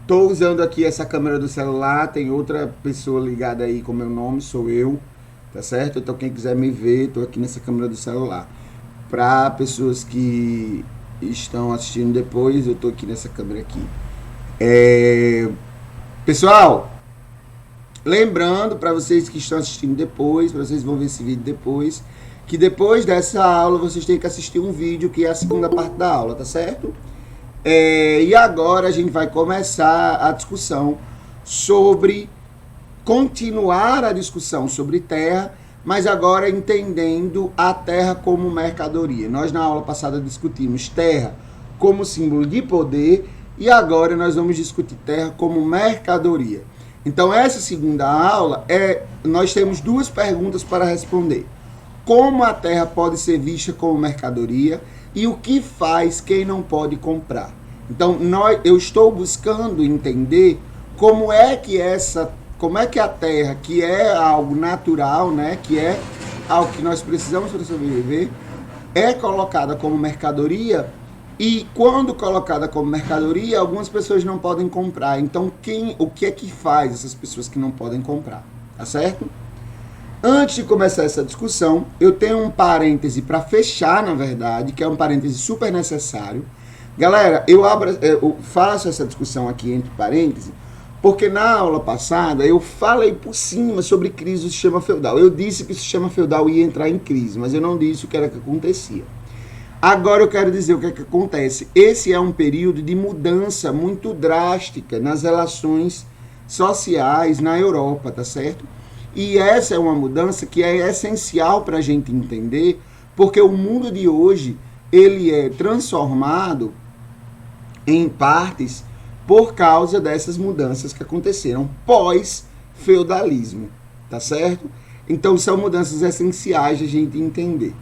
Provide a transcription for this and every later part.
Tô usando aqui essa câmera do celular, tem outra pessoa ligada aí com meu nome, sou eu, tá certo? Então quem quiser me ver, tô aqui nessa câmera do celular. Para pessoas que estão assistindo depois, eu tô aqui nessa câmera aqui. Pessoal, lembrando para vocês que estão assistindo depois, para vocês vão ver esse vídeo depois, que depois dessa aula vocês têm que assistir um vídeo que é a segunda parte da aula, tá certo? E agora a gente vai começar a discussão sobre, continuar a discussão sobre terra, mas agora entendendo a terra como mercadoria. Nós na aula passada discutimos terra como símbolo de poder e agora nós vamos discutir terra como mercadoria. Então essa segunda aula, nós temos duas perguntas para responder. Como a terra pode ser vista como mercadoria e o que faz quem não pode comprar. Então, eu estou buscando entender como é que a terra, que é algo natural, né, que é algo que nós precisamos para sobreviver, é colocada como mercadoria e quando colocada como mercadoria, algumas pessoas não podem comprar. Então, o que é que faz essas pessoas que não podem comprar? Tá certo? Antes de começar essa discussão, eu tenho um parêntese para fechar, na verdade, que é um parêntese super necessário. Galera, eu faço essa discussão aqui entre parênteses, porque na aula passada eu falei por cima sobre crise do sistema feudal. Eu disse que o sistema feudal ia entrar em crise, mas eu não disse o que era que acontecia. Agora eu quero dizer o que é que acontece. Esse é um período de mudança muito drástica nas relações sociais na Europa, tá certo? E essa é uma mudança que é essencial para a gente entender, porque o mundo de hoje ele é transformado em partes por causa dessas mudanças que aconteceram pós-feudalismo, tá certo? Então são mudanças essenciais de a gente entender.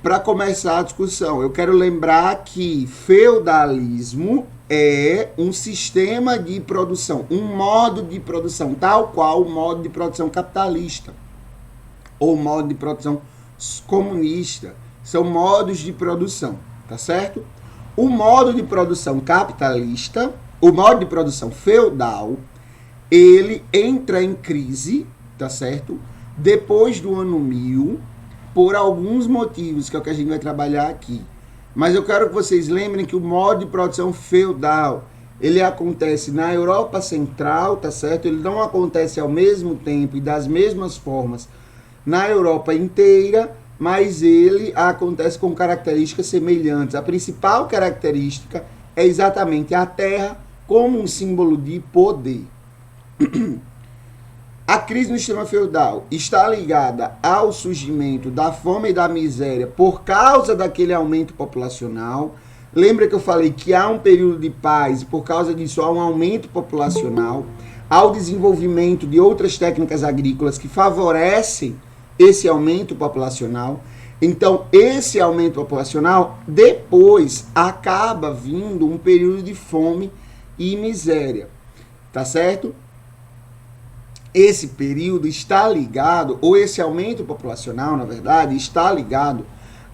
Para começar a discussão, eu quero lembrar que feudalismo é um sistema de produção, um modo de produção, tal qual o modo de produção capitalista ou modo de produção comunista. São modos de produção, tá certo? O modo de produção capitalista, o modo de produção feudal, ele entra em crise, tá certo? Depois do ano 1000, por alguns motivos, que é o que a gente vai trabalhar aqui. Mas eu quero que vocês lembrem que o modo de produção feudal, ele acontece na Europa Central, tá certo? Ele não acontece ao mesmo tempo e das mesmas formas na Europa inteira, mas ele acontece com características semelhantes. A principal característica é exatamente a terra como um símbolo de poder. A crise no sistema feudal está ligada ao surgimento da fome e da miséria por causa daquele aumento populacional. Lembra que eu falei que há um período de paz e por causa disso há um aumento populacional, ao desenvolvimento de outras técnicas agrícolas que favorecem esse aumento populacional. Então, esse aumento populacional, depois acaba vindo um período de fome e miséria, tá certo? Esse período está ligado, ou esse aumento populacional, na verdade, está ligado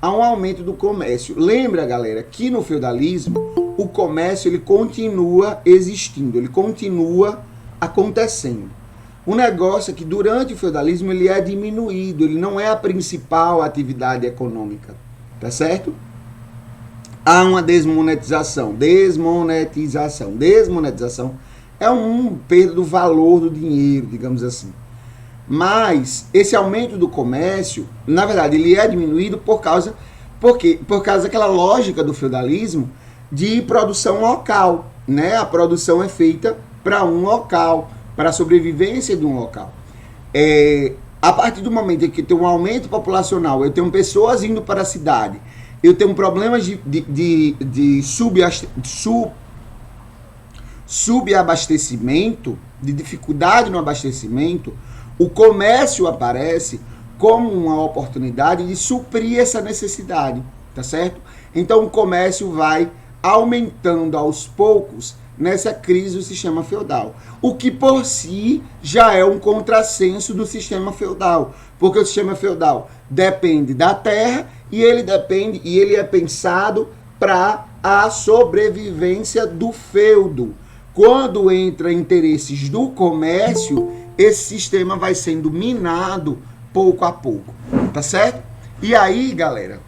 a um aumento do comércio. Lembra, galera, que no feudalismo, o comércio ele continua existindo, ele continua acontecendo. O negócio é que durante o feudalismo ele é diminuído, ele não é a principal atividade econômica, tá certo? Há uma desmonetização. Desmonetização é um perda do valor do dinheiro, digamos assim. Mas esse aumento do comércio, na verdade, ele é diminuído por causa daquela lógica do feudalismo de produção local, né? A produção é feita para um local, para a sobrevivência de um local. A partir do momento em que tem um aumento populacional, eu tenho pessoas indo para a cidade, eu tenho problemas de subabastecimento, de dificuldade no abastecimento, o comércio aparece como uma oportunidade de suprir essa necessidade, tá certo? Então o comércio vai aumentando aos poucos nessa crise do sistema feudal, o que por si já é um contrassenso do sistema feudal, porque o sistema feudal depende da terra e ele é pensado para a sobrevivência do feudo. Quando entra interesses do comércio, esse sistema vai sendo minado pouco a pouco, tá certo? E aí, galera,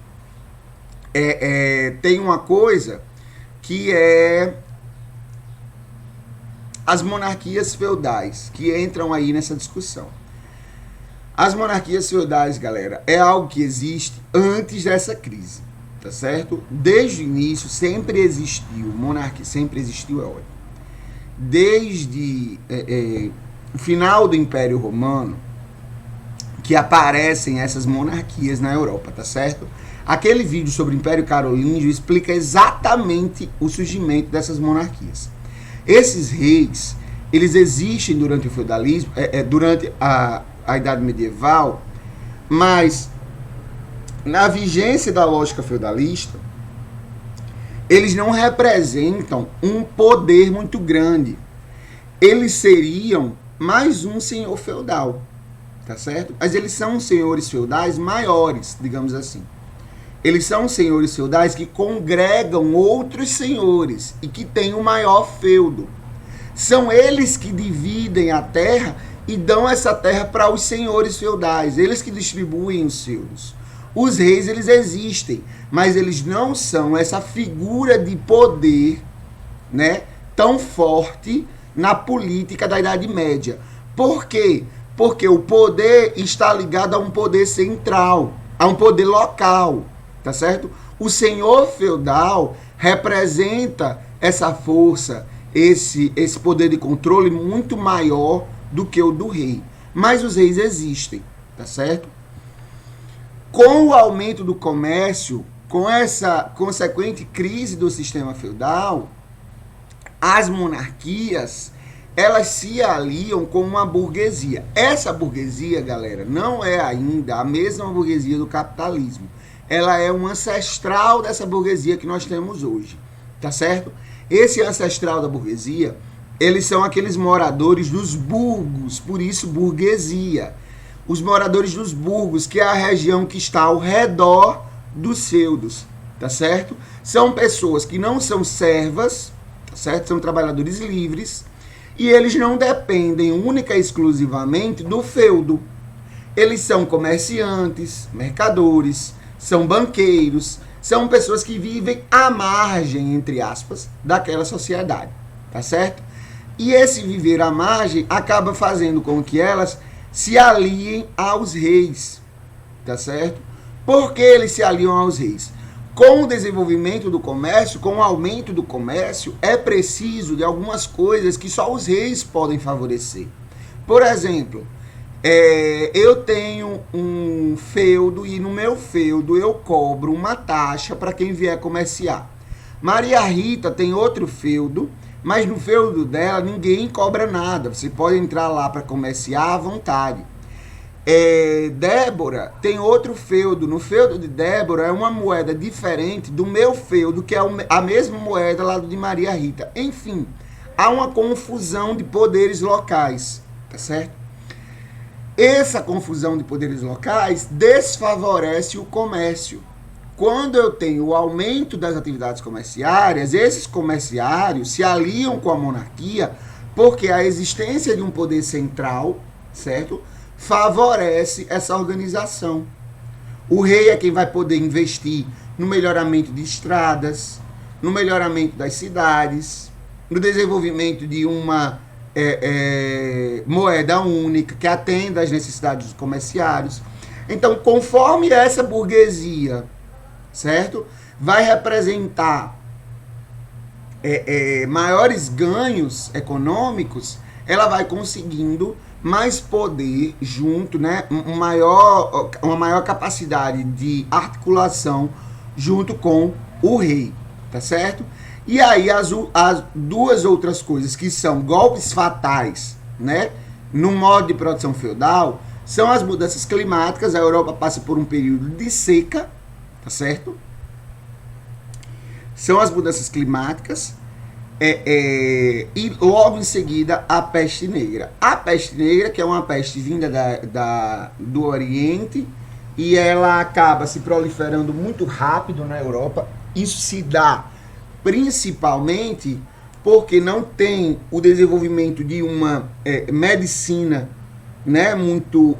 tem uma coisa que é as monarquias feudais, que entram aí nessa discussão. As monarquias feudais, galera, é algo que existe antes dessa crise, tá certo? Desde o início sempre existiu, monarquia sempre existiu, é ótimo. Desde o final do Império Romano, que aparecem essas monarquias na Europa, tá certo? Aquele vídeo sobre o Império Carolíngio explica exatamente o surgimento dessas monarquias. Esses reis, eles existem durante o feudalismo, durante a Idade Medieval, mas na vigência da lógica feudalista, eles não representam um poder muito grande. Eles seriam mais um senhor feudal, tá certo? Mas eles são senhores feudais maiores, digamos assim. Eles são senhores feudais que congregam outros senhores e que têm o maior feudo. São eles que dividem a terra e dão essa terra para os senhores feudais. Eles que distribuem os feudos. Os reis, eles existem, mas eles não são essa figura de poder, né, tão forte na política da Idade Média. Por quê? Porque o poder está ligado a um poder central, a um poder local, tá certo? O senhor feudal representa essa força, esse poder de controle muito maior do que o do rei. Mas os reis existem, tá certo? Com o aumento do comércio, com essa consequente crise do sistema feudal, as monarquias, elas se aliam com uma burguesia. Essa burguesia, galera, não é ainda a mesma burguesia do capitalismo. Ela é um ancestral dessa burguesia que nós temos hoje, tá certo? Esse ancestral da burguesia, eles são aqueles moradores dos burgos, por isso burguesia. Os moradores dos burgos, que é a região que está ao redor dos feudos, tá certo? São pessoas que não são servas, tá certo? São trabalhadores livres, e eles não dependem única e exclusivamente do feudo. Eles são comerciantes, mercadores, são banqueiros, são pessoas que vivem à margem, entre aspas, daquela sociedade, tá certo? E esse viver à margem acaba fazendo com que elas se aliem aos reis, tá certo? Por que eles se aliam aos reis? Com o desenvolvimento do comércio, com o aumento do comércio, é preciso de algumas coisas que só os reis podem favorecer. Por exemplo, eu tenho um feudo e no meu feudo eu cobro uma taxa para quem vier comerciar. Maria Rita tem outro feudo, mas no feudo dela ninguém cobra nada. Você pode entrar lá para comerciar à vontade. Débora tem outro feudo. No feudo de Débora é uma moeda diferente do meu feudo, que é a mesma moeda lá de Maria Rita. Enfim, há uma confusão de poderes locais, tá certo? Essa confusão de poderes locais desfavorece o comércio. Quando eu tenho o aumento das atividades comerciárias, esses comerciários se aliam com a monarquia porque a existência de um poder central, certo, favorece essa organização. O rei é quem vai poder investir no melhoramento de estradas, no melhoramento das cidades, no desenvolvimento de uma moeda única que atenda às necessidades dos comerciários. Então, conforme essa burguesia, certo, vai representar maiores ganhos econômicos, ela vai conseguindo mais poder junto, né, uma maior capacidade de articulação junto com o rei, tá certo? E aí as duas outras coisas que são golpes fatais, né, no modo de produção feudal, são as mudanças climáticas. A Europa passa por um período de seca, tá certo? São as mudanças climáticas e logo em seguida a peste negra. A peste negra, que é uma peste vinda do Oriente, e ela acaba se proliferando muito rápido na Europa. Isso se dá principalmente porque não tem o desenvolvimento de uma medicina, né, muito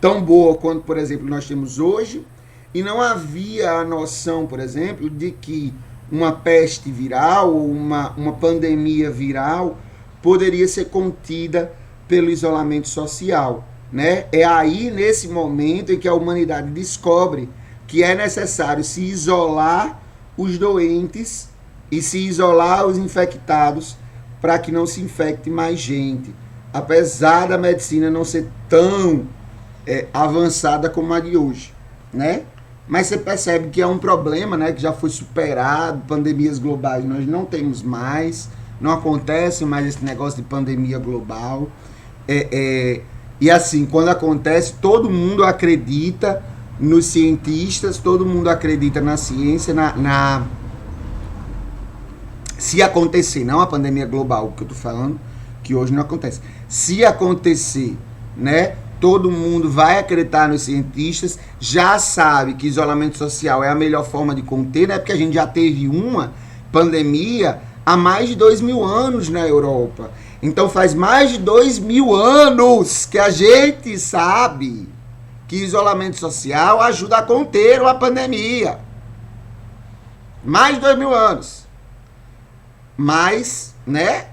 tão boa quanto, por exemplo, nós temos hoje, e não havia a noção, por exemplo, de que uma peste viral ou uma pandemia viral poderia ser contida pelo isolamento social, né? É aí, nesse momento, em que a humanidade descobre que é necessário se isolar os doentes e se isolar os infectados para que não se infecte mais gente. Apesar da medicina não ser tão avançada como a de hoje, né? Mas você percebe que é um problema, né, que já foi superado, pandemias globais nós não temos mais, não acontece mais esse negócio de pandemia global. E assim, quando acontece, todo mundo acredita nos cientistas, todo mundo acredita na ciência, se acontecer, não a pandemia global que eu tô falando, que hoje não acontece. Se acontecer, né, todo mundo vai acreditar nos cientistas, já sabe que isolamento social é a melhor forma de conter, né? Porque a gente já teve uma pandemia há mais de 2.000 anos na Europa. Então faz mais de 2.000 anos que a gente sabe que isolamento social ajuda a conter uma pandemia. Mais de 2.000 anos. Mas, né?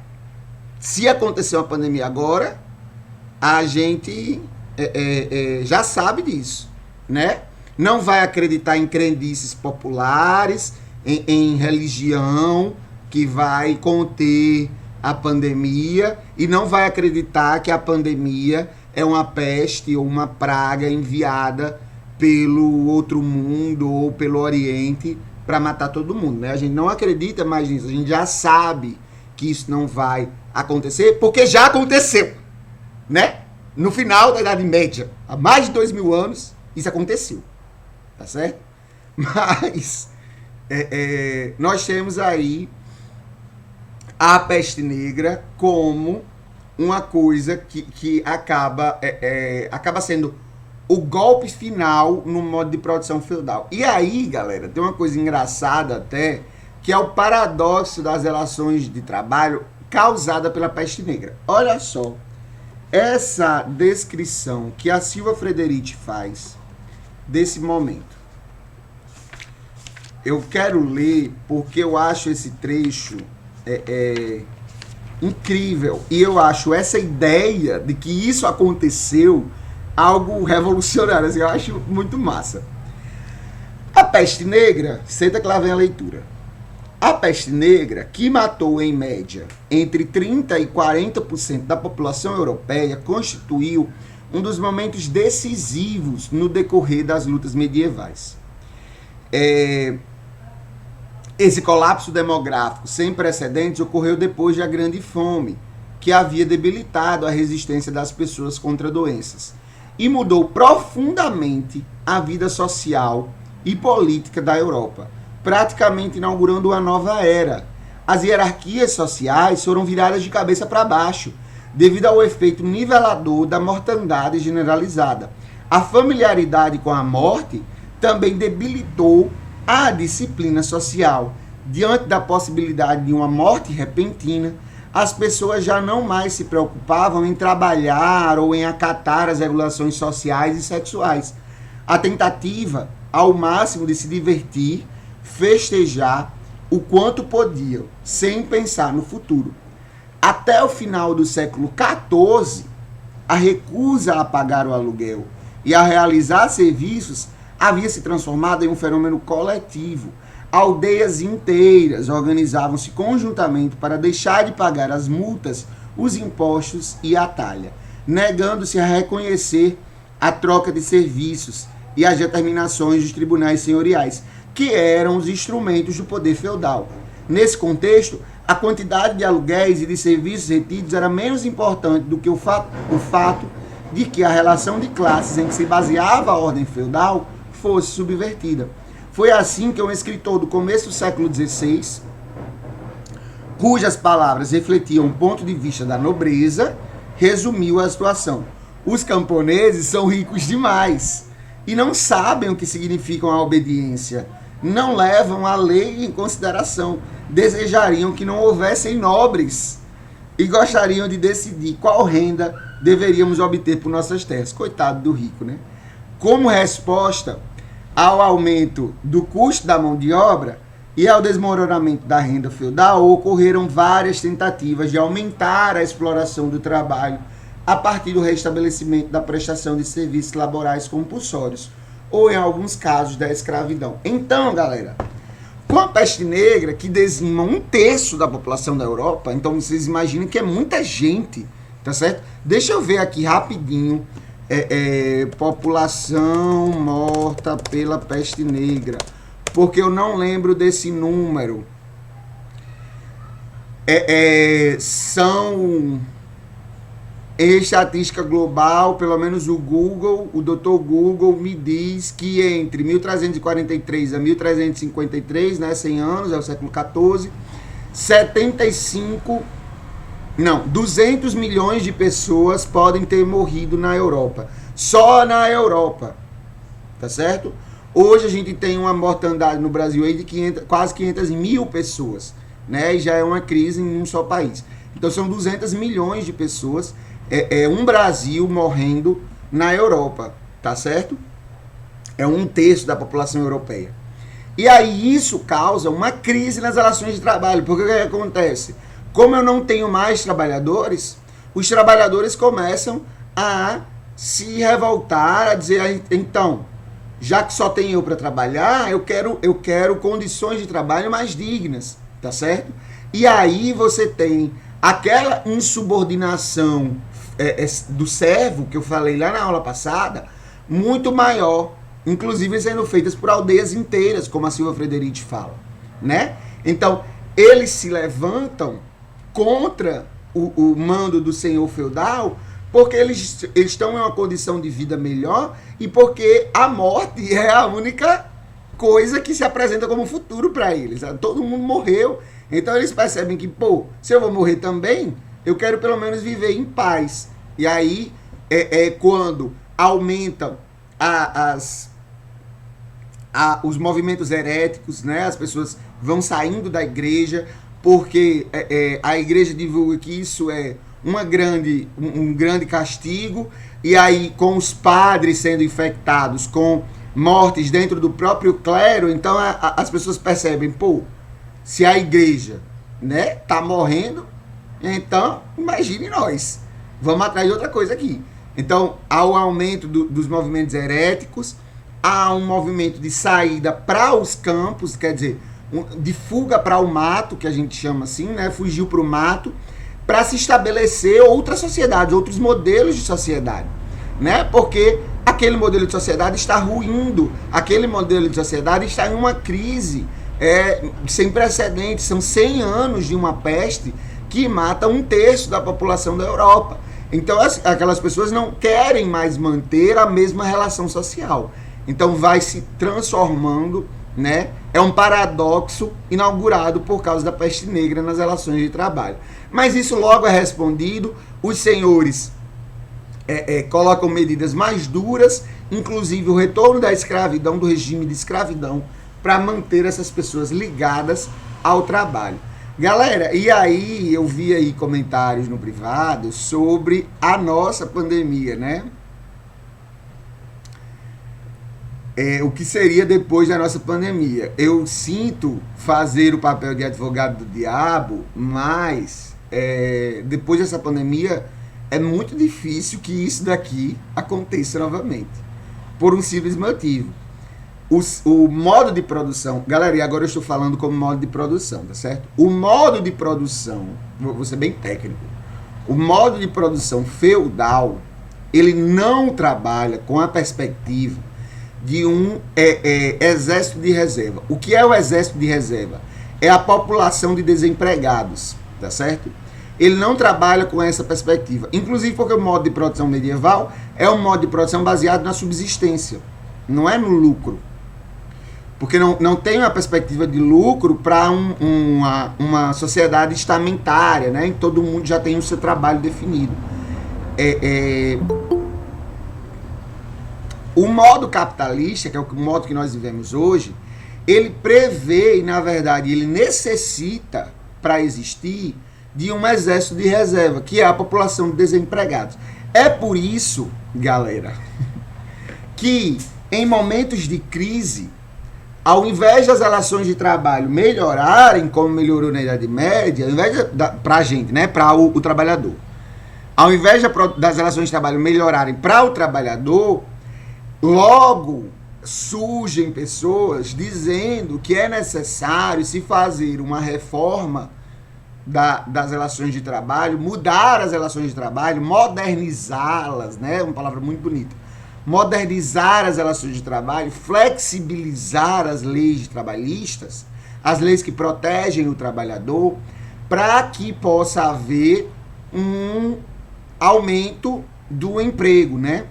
Se acontecer uma pandemia agora, a gente já sabe disso, né? Não vai acreditar em crendices populares, em religião que vai conter a pandemia, e não vai acreditar que a pandemia é uma peste ou uma praga enviada pelo outro mundo ou pelo Oriente para matar todo mundo, né? A gente não acredita mais nisso, a gente já sabe que isso não vai acontecer, porque já aconteceu, né? No final da Idade Média, há mais de 2.000 anos, isso aconteceu, tá certo? Mas nós temos aí a peste negra como uma coisa que acaba sendo o golpe final no modo de produção feudal. E aí, galera, tem uma coisa engraçada até, que é o paradoxo das relações de trabalho causada pela peste negra. Olha só, essa descrição que a Silva Frederici faz desse momento. Eu quero ler porque eu acho esse trecho incrível. E eu acho essa ideia de que isso aconteceu algo revolucionário. Assim, eu acho muito massa. A peste negra, senta que lá vem a leitura. A peste negra, que matou em média entre 30% e 40% da população europeia, constituiu um dos momentos decisivos no decorrer das lutas medievais. Esse colapso demográfico sem precedentes ocorreu depois da Grande Fome, que havia debilitado a resistência das pessoas contra doenças, e mudou profundamente a vida social e política da Europa, praticamente inaugurando uma nova era. As hierarquias sociais foram viradas de cabeça para baixo, devido ao efeito nivelador da mortandade generalizada. A familiaridade com a morte também debilitou a disciplina social. Diante da possibilidade de uma morte repentina, as pessoas já não mais se preocupavam em trabalhar ou em acatar as regulações sociais e sexuais. A tentativa, ao máximo, de se divertir, festejar o quanto podiam, sem pensar no futuro. Até o final do século XIV, a recusa a pagar o aluguel e a realizar serviços havia se transformado em um fenômeno coletivo. Aldeias inteiras organizavam-se conjuntamente para deixar de pagar as multas, os impostos e a talha, negando-se a reconhecer a troca de serviços e as determinações dos tribunais senhoriais, que eram os instrumentos do poder feudal. Nesse contexto, a quantidade de aluguéis e de serviços retidos era menos importante do que o fato de que a relação de classes em que se baseava a ordem feudal fosse subvertida. Foi assim que um escritor do começo do século XVI, cujas palavras refletiam o ponto de vista da nobreza, resumiu a situação. Os camponeses são ricos demais e não sabem o que significa a obediência. não levam a lei em consideração. Desejariam que não houvessem nobres e gostariam de decidir qual renda deveríamos obter por nossas terras. Coitado do rico, né? Como resposta ao aumento do custo da mão de obra e ao desmoronamento da renda feudal, ocorreram várias tentativas de aumentar a exploração do trabalho a partir do restabelecimento da prestação de serviços laborais compulsórios, ou em alguns casos da escravidão. Então, galera, com a peste negra, que dizima 1/3 da população da Europa, então vocês imaginem que é muita gente, tá certo? Deixa eu ver aqui rapidinho, população morta pela peste negra, porque eu não lembro desse número. São... Em estatística global, pelo menos o Google, o Dr. Google me diz que entre 1343 a 1353, né, 100 anos, é o século XIV, 200 milhões de pessoas podem ter morrido na Europa. Só na Europa, tá certo? Hoje a gente tem uma mortandade no Brasil aí de quase 500 mil pessoas, né, e já é uma crise em um só país. Então são 200 milhões de pessoas, um Brasil morrendo na Europa, tá certo? É 1/3 da população europeia. E aí isso causa uma crise nas relações de trabalho, porque o que acontece? Como eu não tenho mais trabalhadores, os trabalhadores começam a se revoltar, a dizer, então, já que só tem eu para trabalhar, eu quero condições de trabalho mais dignas, tá certo? E aí você tem aquela insubordinação do servo, que eu falei lá na aula passada, muito maior, inclusive sendo feitas por aldeias inteiras, como a Silvia Frederici fala, né? Então, eles se levantam contra o mando do senhor feudal, porque eles estão em uma condição de vida melhor e porque a morte é a única coisa que se apresenta como futuro para eles. Todo mundo morreu, então eles percebem que, se eu vou morrer também, eu quero pelo menos viver em paz. E aí quando aumentam os movimentos heréticos, né? As pessoas vão saindo da igreja, porque a igreja divulga que isso é um grande castigo, e aí com os padres sendo infectados, com mortes dentro do próprio clero, então as pessoas percebem, se a igreja, né, tá morrendo, então imagine nós, vamos atrás de outra coisa aqui. Então há o aumento dos movimentos heréticos, há um movimento de saída para os campos, quer dizer, de fuga para o mato, que a gente chama assim, né, fugiu para o mato, para se estabelecer outras sociedades, outros modelos de sociedade, né, porque aquele modelo de sociedade está ruindo, aquele modelo de sociedade está em uma crise sem precedentes. São 100 anos de uma peste que mata 1/3 da população da Europa. Então aquelas pessoas não querem mais manter a mesma relação social. Então vai se transformando, né? É um paradoxo inaugurado por causa da peste negra nas relações de trabalho. Mas isso logo é respondido. Os senhores colocam medidas mais duras, inclusive o retorno da escravidão, do regime de escravidão, para manter essas pessoas ligadas ao trabalho. Galera, e aí eu vi aí comentários no privado sobre a nossa pandemia, né? O que seria depois da nossa pandemia. Eu sinto fazer o papel de advogado do diabo, mas depois dessa pandemia é muito difícil que isso daqui aconteça novamente, por um simples motivo. O modo de produção, galera, e agora eu estou falando como modo de produção, tá certo? O modo de produção, vou ser bem técnico, o modo de produção feudal, ele não trabalha com a perspectiva de um exército de reserva. O que é o exército de reserva? É a população de desempregados, tá certo? Ele não trabalha com essa perspectiva, inclusive porque o modo de produção medieval é um modo de produção baseado na subsistência, não é no lucro. Porque não tem uma perspectiva de lucro para uma sociedade estamentária, né? Em todo mundo já tem o seu trabalho definido. O modo capitalista, que é o modo que nós vivemos hoje, ele prevê e, na verdade, ele necessita, para existir, de um exército de reserva, que é a população de desempregados. É por isso, galera, que em momentos de crise, ao invés das relações de trabalho melhorarem, como melhorou na Idade Média, ao invés para a gente, né, para o trabalhador, ao invés das relações de trabalho melhorarem para o trabalhador, logo surgem pessoas dizendo que é necessário se fazer uma reforma das relações de trabalho, mudar as relações de trabalho, modernizá-las, né? Uma palavra muito bonita. Modernizar as relações de trabalho, flexibilizar as leis trabalhistas, as leis que protegem o trabalhador, para que possa haver um aumento do emprego, né?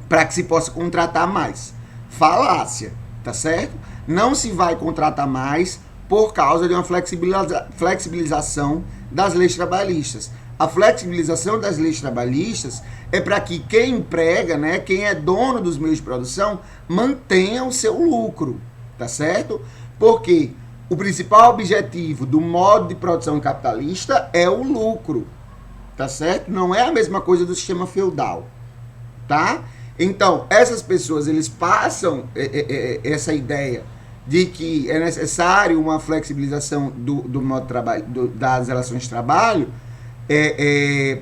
Para que se possa contratar mais. Falácia, tá certo? Não se vai contratar mais por causa de uma flexibilização das leis trabalhistas. A flexibilização das leis trabalhistas é para que quem emprega, né, quem é dono dos meios de produção, mantenha o seu lucro, tá certo? Porque o principal objetivo do modo de produção capitalista é o lucro, tá certo? Não é a mesma coisa do sistema feudal, tá? Então, essas pessoas, eles passam essa ideia de que é necessário uma flexibilização do modo de trabalho, das relações de trabalho,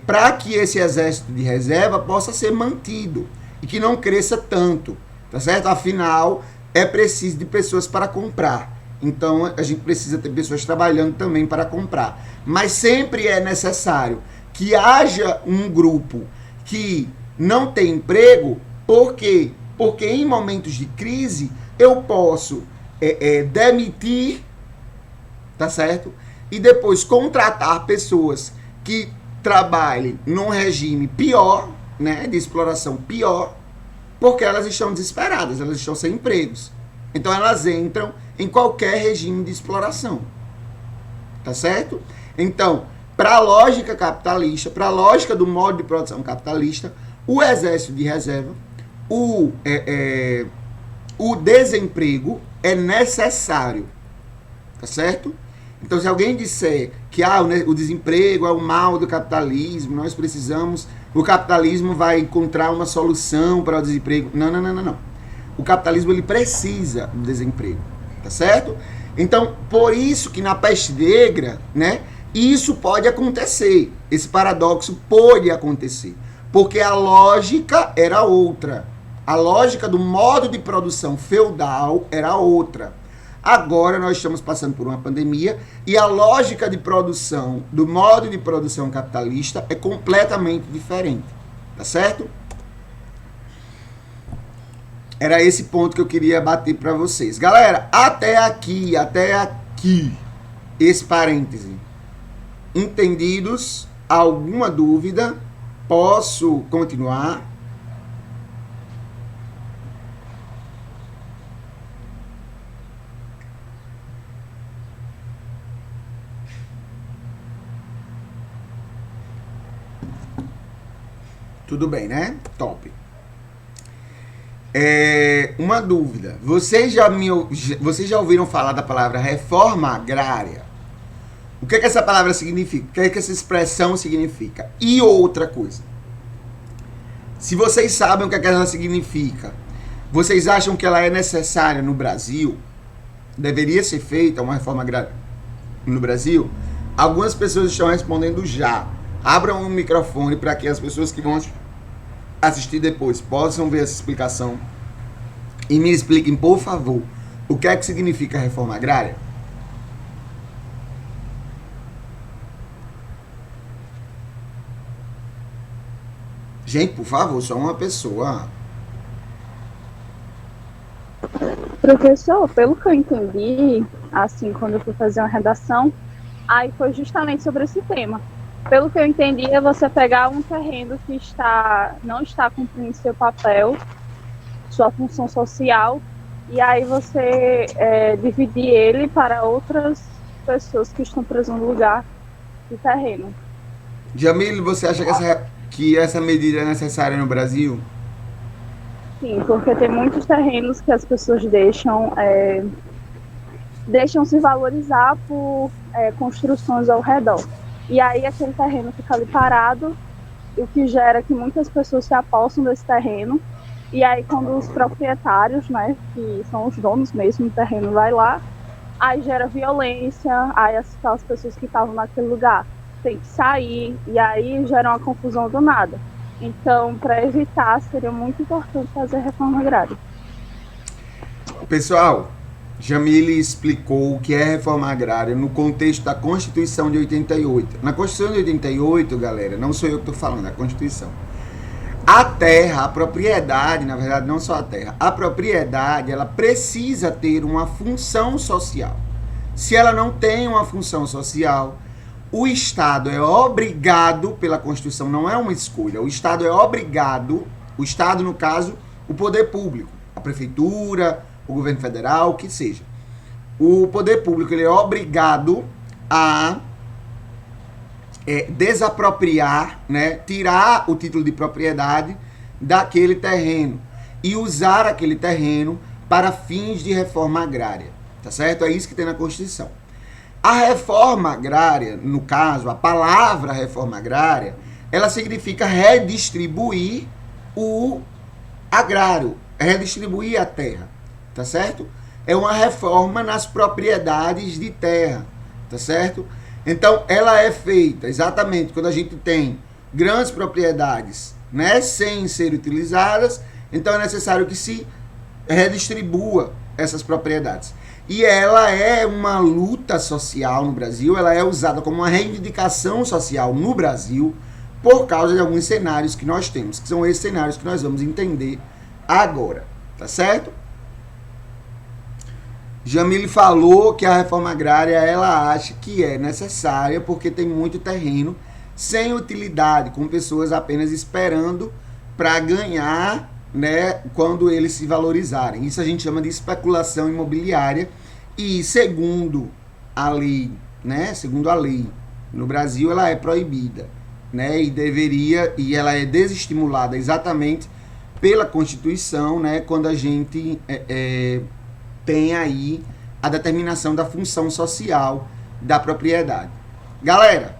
para que esse exército de reserva possa ser mantido e que não cresça tanto, tá certo? Afinal, é preciso de pessoas para comprar. Então, a gente precisa ter pessoas trabalhando também para comprar. Mas sempre é necessário que haja um grupo que não tem emprego. Por quê? Porque em momentos de crise eu posso demitir, tá certo? E depois contratar pessoas que trabalhem num regime pior, né, de exploração pior, porque elas estão desesperadas, elas estão sem empregos. Então elas entram em qualquer regime de exploração, tá certo? Então, para a lógica capitalista, para a lógica do modo de produção capitalista, o exército de reserva, o desemprego é necessário, tá certo? Então, se alguém disser que o desemprego é o mal do capitalismo, nós precisamos, o capitalismo vai encontrar uma solução para o desemprego. Não. O capitalismo, ele precisa do desemprego, tá certo? Então, por isso que na peste negra, né, isso pode acontecer, esse paradoxo pode acontecer, porque a lógica era outra. A lógica do modo de produção feudal era outra. Agora nós estamos passando por uma pandemia e a lógica de produção, do modo de produção capitalista é completamente diferente. Tá certo? Era esse ponto que eu queria bater para vocês. Galera, até aqui, esse parêntese. Entendidos? Alguma dúvida? Posso continuar? Tudo bem, né? Top. Uma dúvida. Vocês já ouviram falar da palavra reforma agrária? O que essa palavra significa? O que essa expressão significa? E outra coisa. Se vocês sabem o que ela significa, vocês acham que ela é necessária no Brasil? Deveria ser feita uma reforma agrária no Brasil? Algumas pessoas estão respondendo já. Abram o microfone para que as pessoas que vão assistir depois possam ver essa explicação e me expliquem, por favor, o que é que significa reforma agrária? Gente, por favor, só uma pessoa. Professor, pelo que eu entendi, assim, quando eu fui fazer uma redação, aí foi justamente sobre esse tema. Pelo que eu entendi, é você pegar um terreno que não está cumprindo seu papel, sua função social, e aí você dividir ele para outras pessoas que estão precisando do lugar do terreno. Jamil, você acha que essa medida é necessária no Brasil? Sim, porque tem muitos terrenos que as pessoas deixam se valorizar por construções ao redor. E aí aquele terreno fica ali parado, o que gera que muitas pessoas se apossam desse terreno. E aí quando os proprietários, né, que são os donos mesmo do terreno, vai lá, aí gera violência, aí aquelas pessoas que estavam naquele lugar têm que sair, e aí gera uma confusão do nada. Então, para evitar, seria muito importante fazer reforma agrária. Pessoal, Jamile explicou o que é reforma agrária no contexto da Constituição de 88. Na Constituição de 88, galera, não sou eu que estou falando, é a Constituição. A terra, a propriedade, na verdade não só a terra, a propriedade, ela precisa ter uma função social. Se ela não tem uma função social, o Estado é obrigado, pela Constituição, não é uma escolha, o Estado é obrigado, o Estado, no caso, o poder público, a prefeitura, o governo federal, o que seja. O poder público ele é obrigado a desapropriar, né, tirar o título de propriedade daquele terreno e usar aquele terreno para fins de reforma agrária, tá certo? É isso que tem na Constituição. A reforma agrária, no caso, a palavra reforma agrária, ela significa redistribuir o agrário, redistribuir a terra, tá certo? É uma reforma nas propriedades de terra, tá certo? Então, ela é feita exatamente quando a gente tem grandes propriedades, né, sem ser utilizadas, então é necessário que se redistribua essas propriedades. E ela é uma luta social no Brasil, ela é usada como uma reivindicação social no Brasil por causa de alguns cenários que nós temos, que são esses cenários que nós vamos entender agora, tá certo? Jamile falou que a reforma agrária ela acha que é necessária porque tem muito terreno sem utilidade, com pessoas apenas esperando para ganhar, né, quando eles se valorizarem. Isso a gente chama de especulação imobiliária e segundo a lei, né, segundo a lei, no Brasil ela é proibida, né, e ela é desestimulada exatamente pela Constituição, né, quando a gente tem aí a determinação da função social da propriedade. Galera,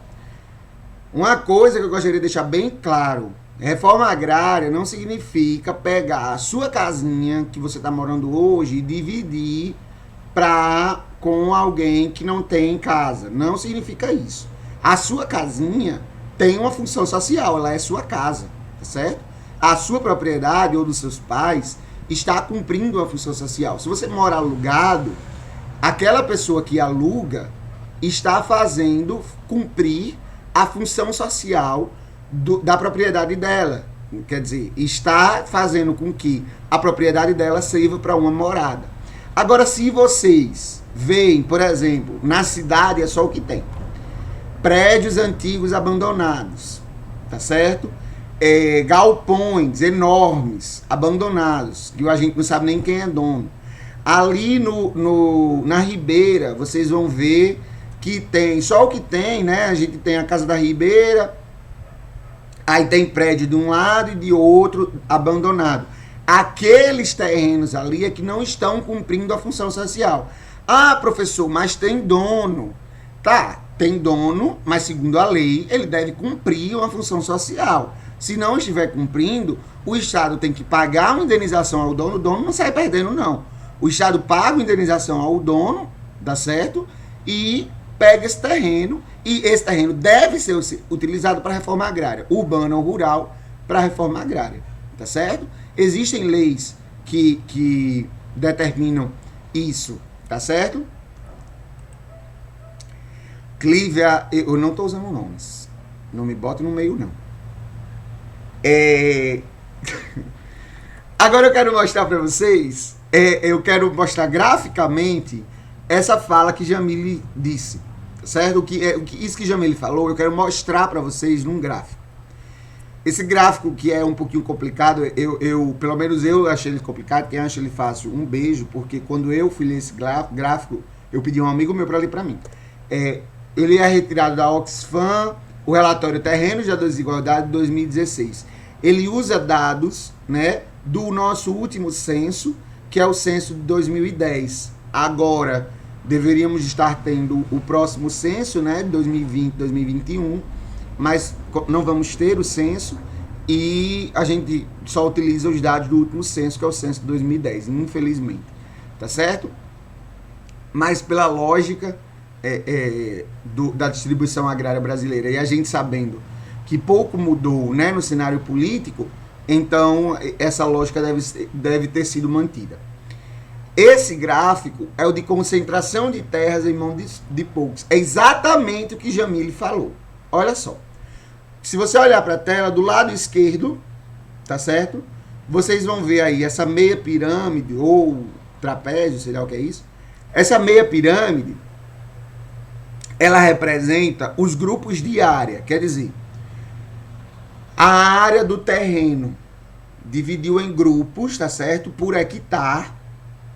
uma coisa que eu gostaria de deixar bem claro, reforma agrária não significa pegar a sua casinha que você está morando hoje e dividir com alguém que não tem casa. Não significa isso. A sua casinha tem uma função social, ela é sua casa, tá certo? A sua propriedade ou dos seus pais está cumprindo uma função social. Se você mora alugado, aquela pessoa que aluga está fazendo cumprir a função social da propriedade dela. Quer dizer, está fazendo com que a propriedade dela sirva para uma morada. Agora, se vocês veem, por exemplo, na cidade é só o que tem. Prédios antigos abandonados, tá certo? Galpões enormes, abandonados, que a gente não sabe nem quem é dono. Ali na Ribeira, vocês vão ver que tem, só o que tem, né? A gente tem a Casa da Ribeira, aí tem prédio de um lado e de outro abandonado. Aqueles terrenos ali é que não estão cumprindo a função social. Ah, professor, mas tem dono. Tá, tem dono, mas segundo a lei, ele deve cumprir uma função social. Se não estiver cumprindo, o Estado tem que pagar uma indenização ao dono, o dono não sai perdendo, não. O Estado paga uma indenização ao dono, dá certo? E pega esse terreno, e esse terreno deve ser utilizado para reforma agrária, urbana ou rural, para reforma agrária, tá certo? Existem leis que determinam isso, tá certo? Clívia, eu não estou usando nomes, não me bota no meio, não. Agora eu quero mostrar para vocês, eu quero mostrar graficamente essa fala que Jamile disse, certo? Isso que Jamile falou, eu quero mostrar para vocês num gráfico. Esse gráfico que é um pouquinho complicado, pelo menos eu achei ele complicado, quem acha ele fácil, um beijo, porque quando eu fui ler esse gráfico, eu pedi a um amigo meu para ler para mim. Ele é retirado da Oxfam, o relatório Terrenos da Desigualdade de 2016. Ele usa dados, né, do nosso último censo, que é o censo de 2010. Agora, deveríamos estar tendo o próximo censo, né, de 2020, 2021, mas não vamos ter o censo e a gente só utiliza os dados do último censo, que é o censo de 2010, infelizmente. Tá certo? Mas pela lógica da distribuição agrária brasileira e a gente sabendo que pouco mudou, né, no cenário político, então essa lógica deve ter sido mantida. Esse gráfico é o de concentração de terras em mãos de poucos. É exatamente o que Jamile falou. Olha só. Se você olhar para a tela, do lado esquerdo, tá certo? Vocês vão ver aí essa meia pirâmide, ou trapézio, sei lá o que é isso. Essa meia pirâmide, ela representa os grupos de área. Quer dizer, a área do terreno dividiu em grupos, tá certo? Por hectare,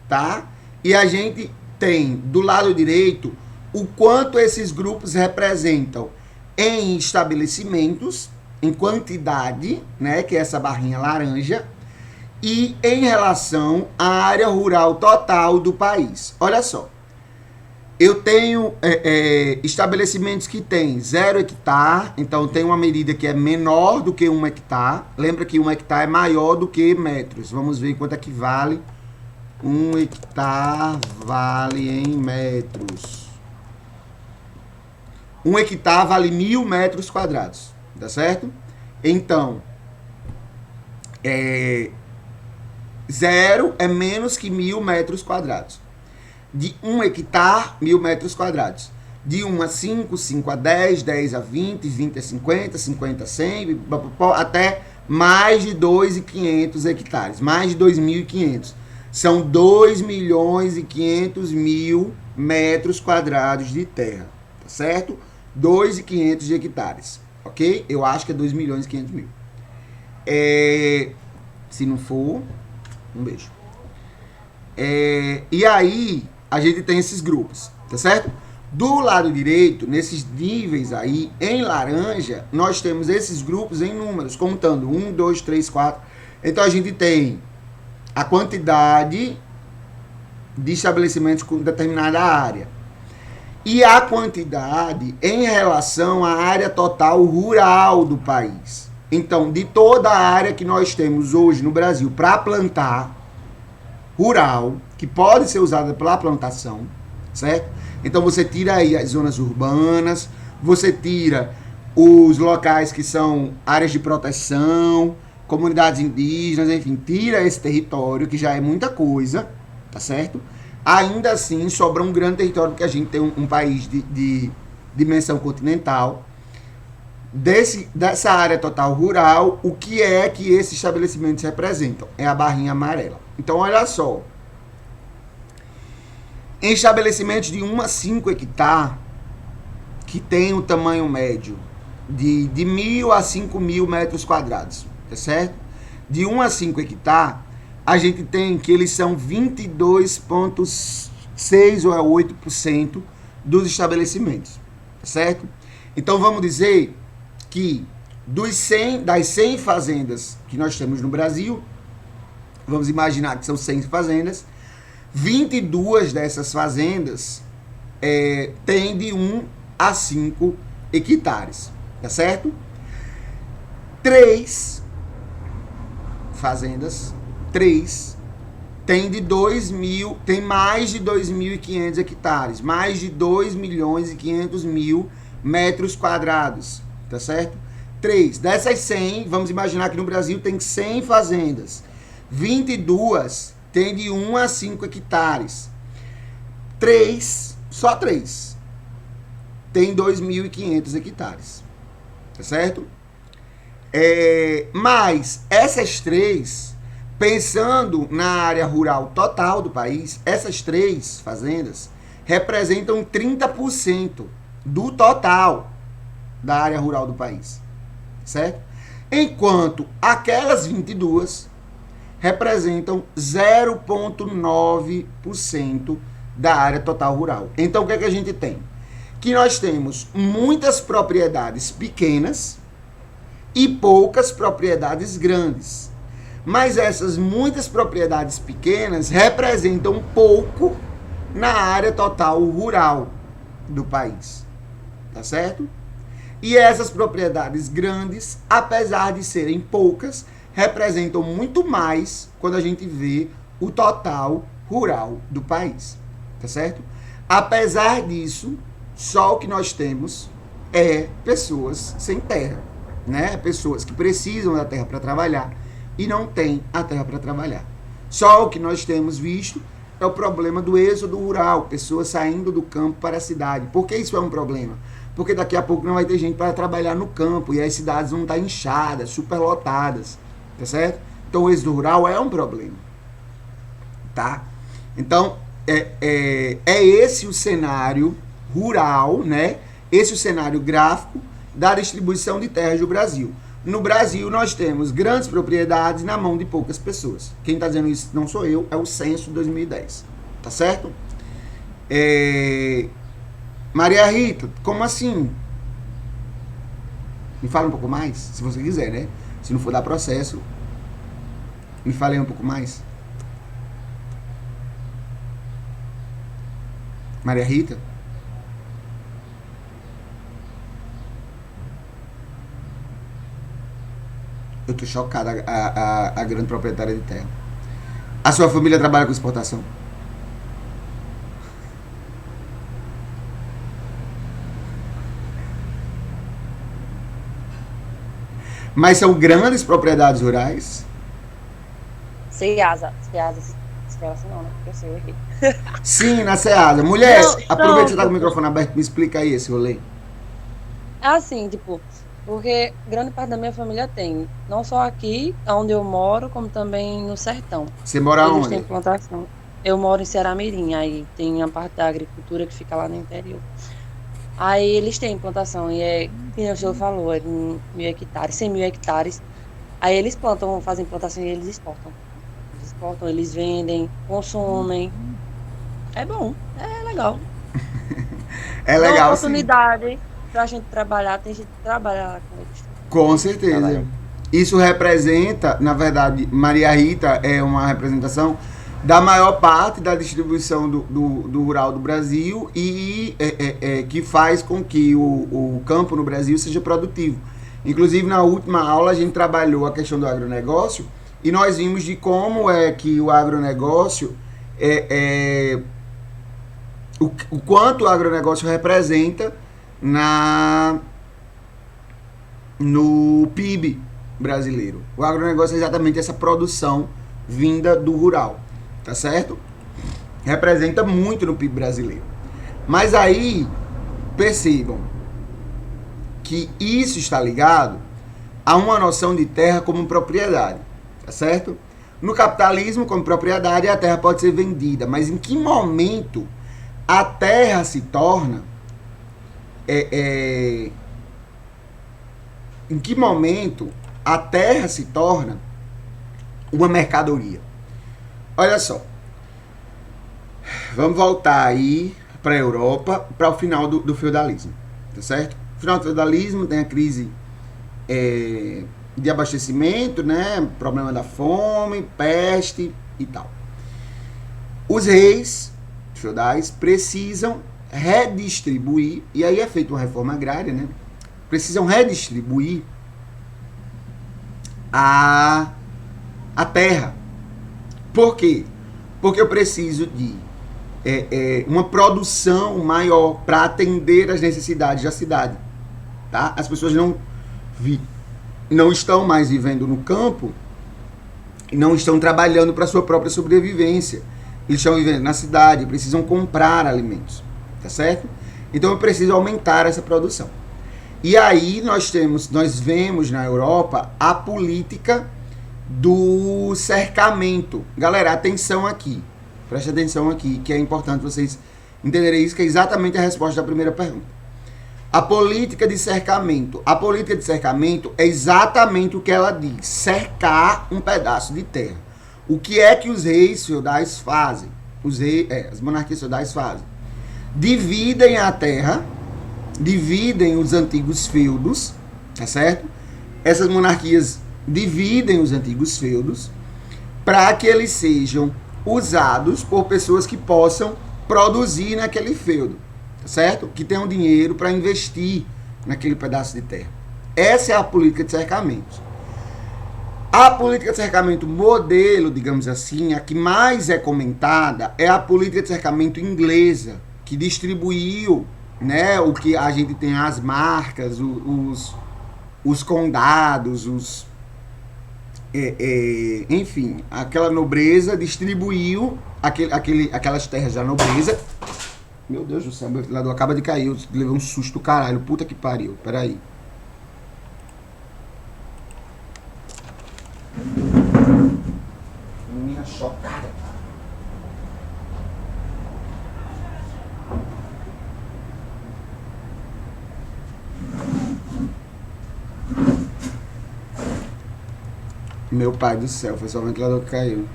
tá? E a gente tem do lado direito o quanto esses grupos representam em estabelecimentos, em quantidade, né, que é essa barrinha laranja, e em relação à área rural total do país. Olha só, eu tenho estabelecimentos que têm 0 hectare, então tem uma medida que é menor do que 1 hectare. Lembra que 1 hectare é maior do que metros. Vamos ver quanto é que vale. 1 hectare vale em metros. 1 hectare vale 1.000 metros quadrados, tá certo? Então, 0 é menos que 1.000 metros quadrados. De 1 hectare, 1.000 metros quadrados. De 1 a 5, 5 a 10, 10 a 20, 20 a 50, 50 a 100, até mais de 2.500 hectares, mais de 2.500. São 2.500.000 metros quadrados de terra, tá certo? 2.500 de hectares, ok? Eu acho que é 2.500.000. Se não for, um beijo. E aí, a gente tem esses grupos, tá certo? Do lado direito, nesses níveis aí, em laranja, nós temos esses grupos em números, contando 1, 2, 3, 4. Então, a gente tem a quantidade de estabelecimentos com determinada área. E a quantidade em relação à área total rural do país. Então, de toda a área que nós temos hoje no Brasil para plantar, rural, que pode ser usada pela plantação, certo? Então você tira aí as zonas urbanas, você tira os locais que são áreas de proteção, comunidades indígenas, enfim, tira esse território, que já é muita coisa, tá certo? Ainda assim, sobra um grande território, porque a gente tem um país de dimensão continental. Dessa área total rural, o que é que esses estabelecimentos representam? É a barrinha amarela. Então, olha só. Em estabelecimentos de 1 a 5 hectares, que tem o tamanho médio de 1.000 a 5.000 metros quadrados, tá certo? De 1 a 5 hectares, a gente tem que eles são 22,6 ou 8% dos estabelecimentos, tá certo? Então, vamos dizer que das 100 fazendas que nós temos no Brasil, vamos imaginar que são 100 fazendas, 22 dessas fazendas têm de 1 a 5 hectares, tá certo? 3 fazendas, 3 tem mais de 2.500 hectares, mais de 2.500.000 metros quadrados, tá certo? 3 dessas 100, vamos imaginar que no Brasil tem 100 fazendas, 22 tem de 1 a 5 hectares. 3, só 3, tem 2.500 hectares. Tá certo? Mas essas 3, pensando na área rural total do país, essas 3 fazendas representam 30% do total da área rural do país. Certo? Enquanto aquelas 22 representam 0,9% da área total rural. Então, o que é que a gente tem? Que nós temos muitas propriedades pequenas e poucas propriedades grandes. Mas essas muitas propriedades pequenas representam pouco na área total rural do país, tá certo? E essas propriedades grandes, apesar de serem poucas, representam muito mais quando a gente vê o total rural do país, tá certo? Apesar disso, só o que nós temos é pessoas sem terra, né? Pessoas que precisam da terra para trabalhar e não têm a terra para trabalhar. Só o que nós temos visto é o problema do êxodo rural, pessoas saindo do campo para a cidade. Por que isso é um problema? Porque daqui a pouco não vai ter gente para trabalhar no campo e as cidades vão estar inchadas, superlotadas, tá certo? Então o êxodo rural é um problema, tá? Então é esse o cenário rural, né? Esse é o cenário gráfico da distribuição de terras do Brasil. No Brasil, nós temos grandes propriedades na mão de poucas pessoas. Quem está dizendo isso não sou eu, é o censo de 2010. Tá certo? Maria Rita, como assim? Me fala um pouco mais, se você quiser, né? Se não for dar processo, me fale um pouco mais. Maria Rita? Eu tô chocada, a grande proprietária de terra. A sua família trabalha com exportação? Mas são grandes propriedades rurais? Ceasa não, né? Porque eu sei, eu errei. Sim, na Ceasa. Mulher, Não, aproveita que não, você tá com o microfone aberto, me explica aí esse rolê. É assim, tipo, porque grande parte da minha família tem, não só aqui, onde eu moro, como também no sertão. Você mora Eles onde? têm plantação. Eu moro em Ceará-Mirim, aí tem a parte da agricultura que fica lá no interior. Aí eles têm plantação, e como o senhor falou, 1.000 hectares, 100.000 hectares. Aí eles plantam, fazem plantação e eles exportam. Eles exportam, eles vendem, consomem. É bom, é legal. É Dá legal, sim. oportunidade pra gente trabalhar, tem gente que trabalha lá com eles. Com certeza. Trabalha. Isso representa, na verdade, Maria Rita é uma representação da maior parte da distribuição do rural do Brasil e que faz com que o campo no Brasil seja produtivo. Inclusive, na última aula, a gente trabalhou a questão do agronegócio e nós vimos de como é que o agronegócio, o quanto o agronegócio representa no PIB brasileiro. O agronegócio é exatamente essa produção vinda do rural, tá certo? Representa muito no PIB brasileiro. Mas aí, percebam que isso está ligado a uma noção de terra como propriedade, tá certo? No capitalismo, como propriedade, a terra pode ser vendida, mas em que momento a terra se torna em que momento a terra se torna uma mercadoria? Olha só, vamos voltar aí para a Europa, para o final do feudalismo, tá certo? No final do feudalismo tem a crise de abastecimento, né? Problema da fome, peste e tal. Os reis feudais precisam redistribuir, e aí é feita uma reforma agrária, né? Precisam redistribuir a terra. Por quê? Porque eu preciso de uma produção maior para atender as necessidades da cidade. Tá? As pessoas não estão mais vivendo no campo e não estão trabalhando para sua própria sobrevivência. Eles estão vivendo na cidade, precisam comprar alimentos. Tá certo? Então eu preciso aumentar essa produção. E aí nós vemos na Europa a política do cercamento. Galera, atenção aqui. Preste atenção aqui, que é importante vocês entenderem isso, que é exatamente a resposta da primeira pergunta. A política de cercamento. A política de cercamento é exatamente o que ela diz. Cercar um pedaço de terra. O que é que os reis feudais fazem? As monarquias feudais fazem. Dividem a terra, dividem os antigos feudos, tá certo? Essas monarquias dividem os antigos feudos para que eles sejam usados por pessoas que possam produzir naquele feudo, certo? Que tenham dinheiro para investir naquele pedaço de terra. Essa é a política de cercamento. A política de cercamento modelo, digamos assim, a que mais é comentada, é a política de cercamento inglesa, que distribuiu, né, o que a gente tem as marcas, os condados, enfim, aquela nobreza distribuiu aquelas terras da nobreza. Meu Deus do céu, meu ventilador acaba de cair, eu levei um susto do caralho, puta que pariu, peraí. Minha chocada. Meu pai do céu, foi só o ventilador que caiu.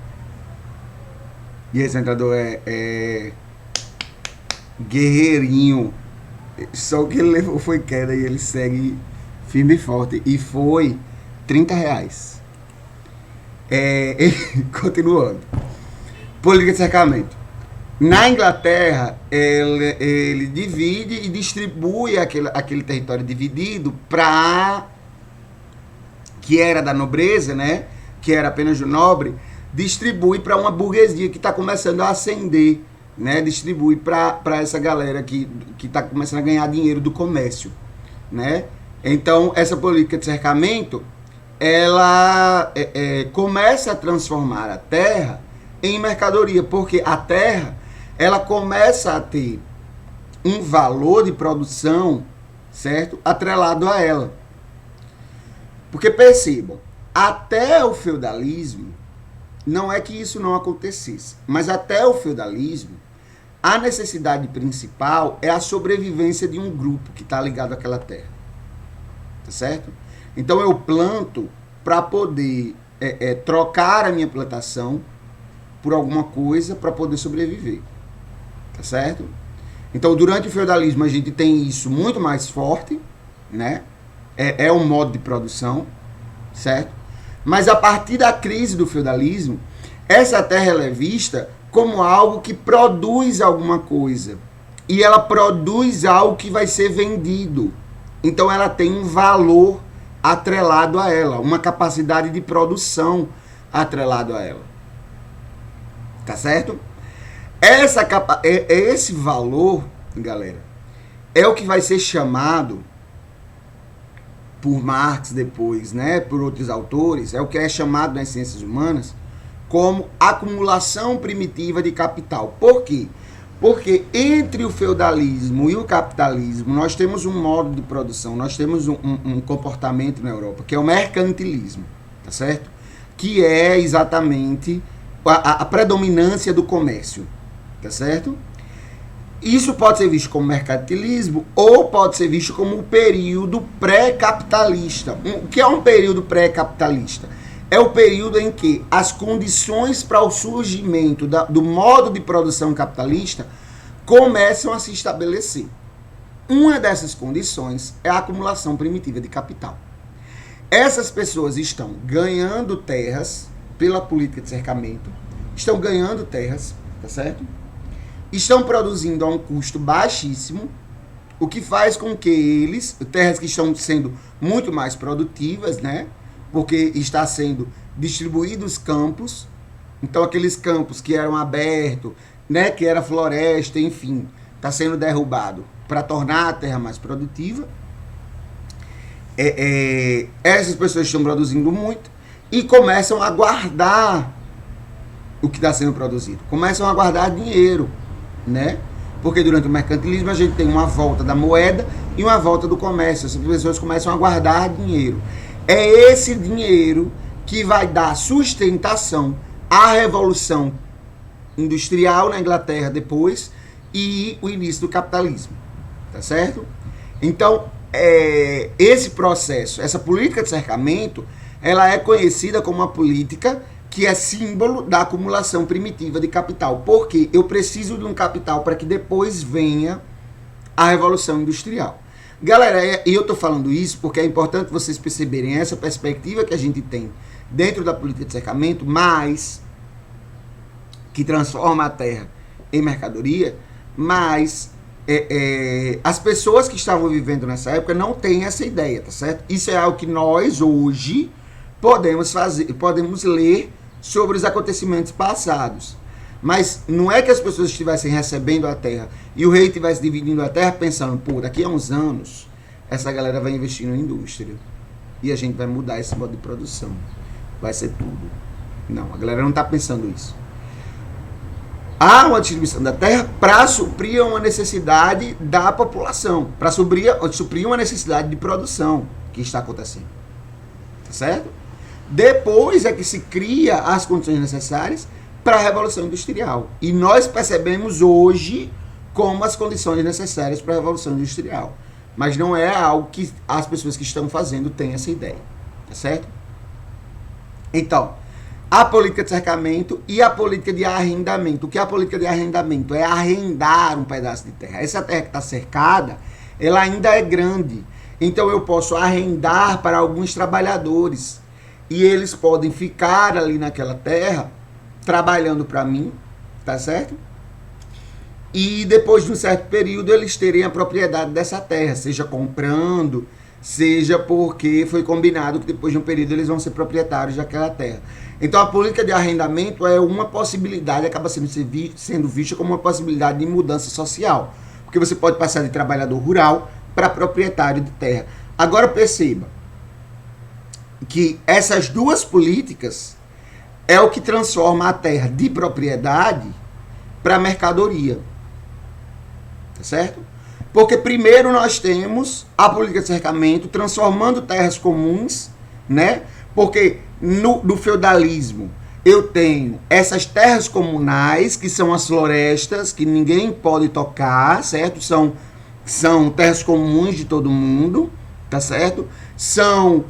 E esse ventilador é guerreirinho. Só o que ele levou foi queda e ele segue firme e forte. E foi R$30. Continuando. Política de cercamento. Na Inglaterra, ele divide e distribui aquele território dividido para... que era da nobreza, né? Que era apenas do nobre, distribui para uma burguesia que está começando a ascender, né? Distribui para essa galera que está começando a ganhar dinheiro do comércio, né? Então, essa política de cercamento, ela começa a transformar a terra em mercadoria, porque a terra, ela começa a ter um valor de produção, certo? Atrelado a ela. Porque percebam, até o feudalismo, não é que isso não acontecesse, mas até o feudalismo, a necessidade principal é a sobrevivência de um grupo que está ligado àquela terra. Tá certo? Então eu planto para poder trocar a minha plantação por alguma coisa para poder sobreviver. Tá certo? Então durante o feudalismo a gente tem isso muito mais forte, né? É um modo de produção, certo? Mas a partir da crise do feudalismo, essa terra ela é vista como algo que produz alguma coisa. E ela produz algo que vai ser vendido. Então ela tem um valor atrelado a ela, uma capacidade de produção atrelado a ela. Tá certo? Esse valor, galera, é o que vai ser chamado por Marx depois, né, por outros autores, é o que é chamado nas ciências humanas como acumulação primitiva de capital. Por quê? Porque entre o feudalismo e o capitalismo nós temos um modo de produção, nós temos um comportamento na Europa, que é o mercantilismo, tá certo? Que é exatamente a predominância do comércio, tá certo? Isso pode ser visto como mercantilismo ou pode ser visto como um período pré-capitalista. O que é um período pré-capitalista? É o período em que as condições para o surgimento do modo de produção capitalista começam a se estabelecer. Uma dessas condições é a acumulação primitiva de capital. Essas pessoas estão ganhando terras pela política de cercamento, estão ganhando terras, tá certo? Estão produzindo a um custo baixíssimo, o que faz com que eles, terras que estão sendo muito mais produtivas, né? Porque está sendo distribuídos campos, então aqueles campos que eram abertos, né? Que era floresta, enfim, está sendo derrubado para tornar a terra mais produtiva. Essas pessoas estão produzindo muito e começam a guardar o que está sendo produzido, começam a guardar dinheiro, né? Porque durante o mercantilismo a gente tem uma volta da moeda e uma volta do comércio. As pessoas começam a guardar dinheiro. É esse dinheiro que vai dar sustentação à Revolução Industrial na Inglaterra depois e o início do capitalismo, tá certo? Então, esse processo, essa política de cercamento, ela é conhecida como uma política que é símbolo da acumulação primitiva de capital. Porque eu preciso de um capital para que depois venha a Revolução Industrial. Galera, e eu estou falando isso porque é importante vocês perceberem essa perspectiva que a gente tem dentro da política de cercamento, mas que transforma a terra em mercadoria, mas as pessoas que estavam vivendo nessa época não têm essa ideia, tá certo? Isso é algo que nós hoje podemos fazer, podemos ler sobre os acontecimentos passados. Mas não é que as pessoas estivessem recebendo a terra e o rei estivesse dividindo a terra pensando, pô, daqui a uns anos essa galera vai investir na indústria e a gente vai mudar esse modo de produção. Vai ser tudo. Não, a galera não está pensando isso. Há uma distribuição da terra para suprir uma necessidade da população, para suprir uma necessidade de produção que está acontecendo. Tá certo? Depois é que se cria as condições necessárias para a Revolução Industrial. E nós percebemos hoje como as condições necessárias para a Revolução Industrial. Mas não é algo que as pessoas que estão fazendo têm essa ideia. Tá certo? Então, a política de cercamento e a política de arrendamento. O que é a política de arrendamento? É arrendar um pedaço de terra. Essa terra que está cercada, ela ainda é grande. Então eu posso arrendar para alguns trabalhadores. E eles podem ficar ali naquela terra, trabalhando para mim, tá certo? E depois de um certo período eles terem a propriedade dessa terra, seja comprando, seja porque foi combinado que depois de um período eles vão ser proprietários daquela terra. Então a política de arrendamento é uma possibilidade, acaba sendo vista como uma possibilidade de mudança social. Porque você pode passar de trabalhador rural para proprietário de terra. Agora perceba que essas duas políticas é o que transforma a terra de propriedade para mercadoria. Tá certo? Porque primeiro nós temos a política de cercamento transformando terras comuns, né? Porque no feudalismo eu tenho essas terras comunais, que são as florestas, que ninguém pode tocar, certo? São terras comuns de todo mundo, tá certo? São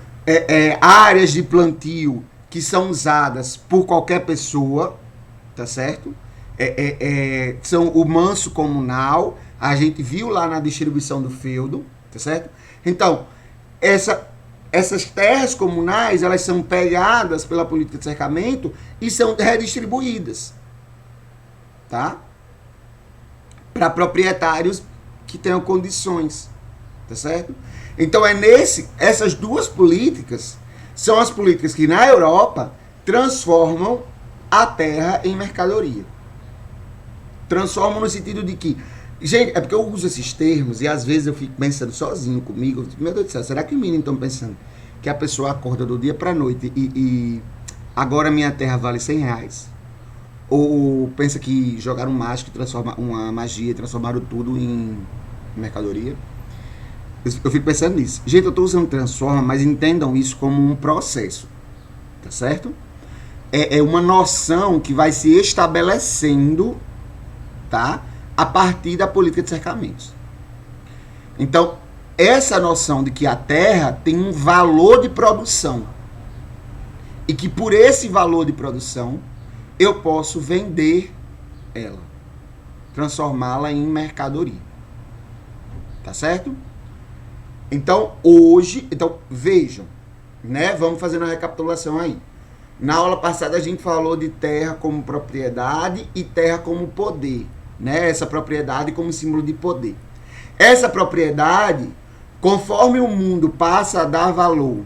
áreas de plantio que são usadas por qualquer pessoa, tá certo? São o manso comunal, a gente viu lá na distribuição do feudo, tá certo? Então, essas terras comunais, elas são pegadas pela política de cercamento e são redistribuídas, tá? Para proprietários que tenham condições, tá certo? Então essas duas políticas são as políticas que na Europa transformam a terra em mercadoria. Transformam no sentido de que, gente, é porque eu uso esses termos e às vezes eu fico pensando sozinho comigo, meu Deus do céu, será que os meninos estão pensando que a pessoa acorda do dia para a noite e agora minha terra vale R$100? Ou pensa que jogaram mágica, uma magia, transformaram tudo em mercadoria? Eu fico pensando nisso. Gente, eu estou usando transforma, mas entendam isso como um processo. Tá certo? É uma noção que vai se estabelecendo, tá? A partir da política de cercamentos. Então, essa noção de que a terra tem um valor de produção. E que por esse valor de produção, eu posso vender ela. Transformá-la em mercadoria. Tá certo? Então, vejam, né? Vamos fazer uma recapitulação aí. Na aula passada a gente falou de terra como propriedade e terra como poder, né? Essa propriedade como símbolo de poder. Essa propriedade, conforme o mundo passa a dar valor,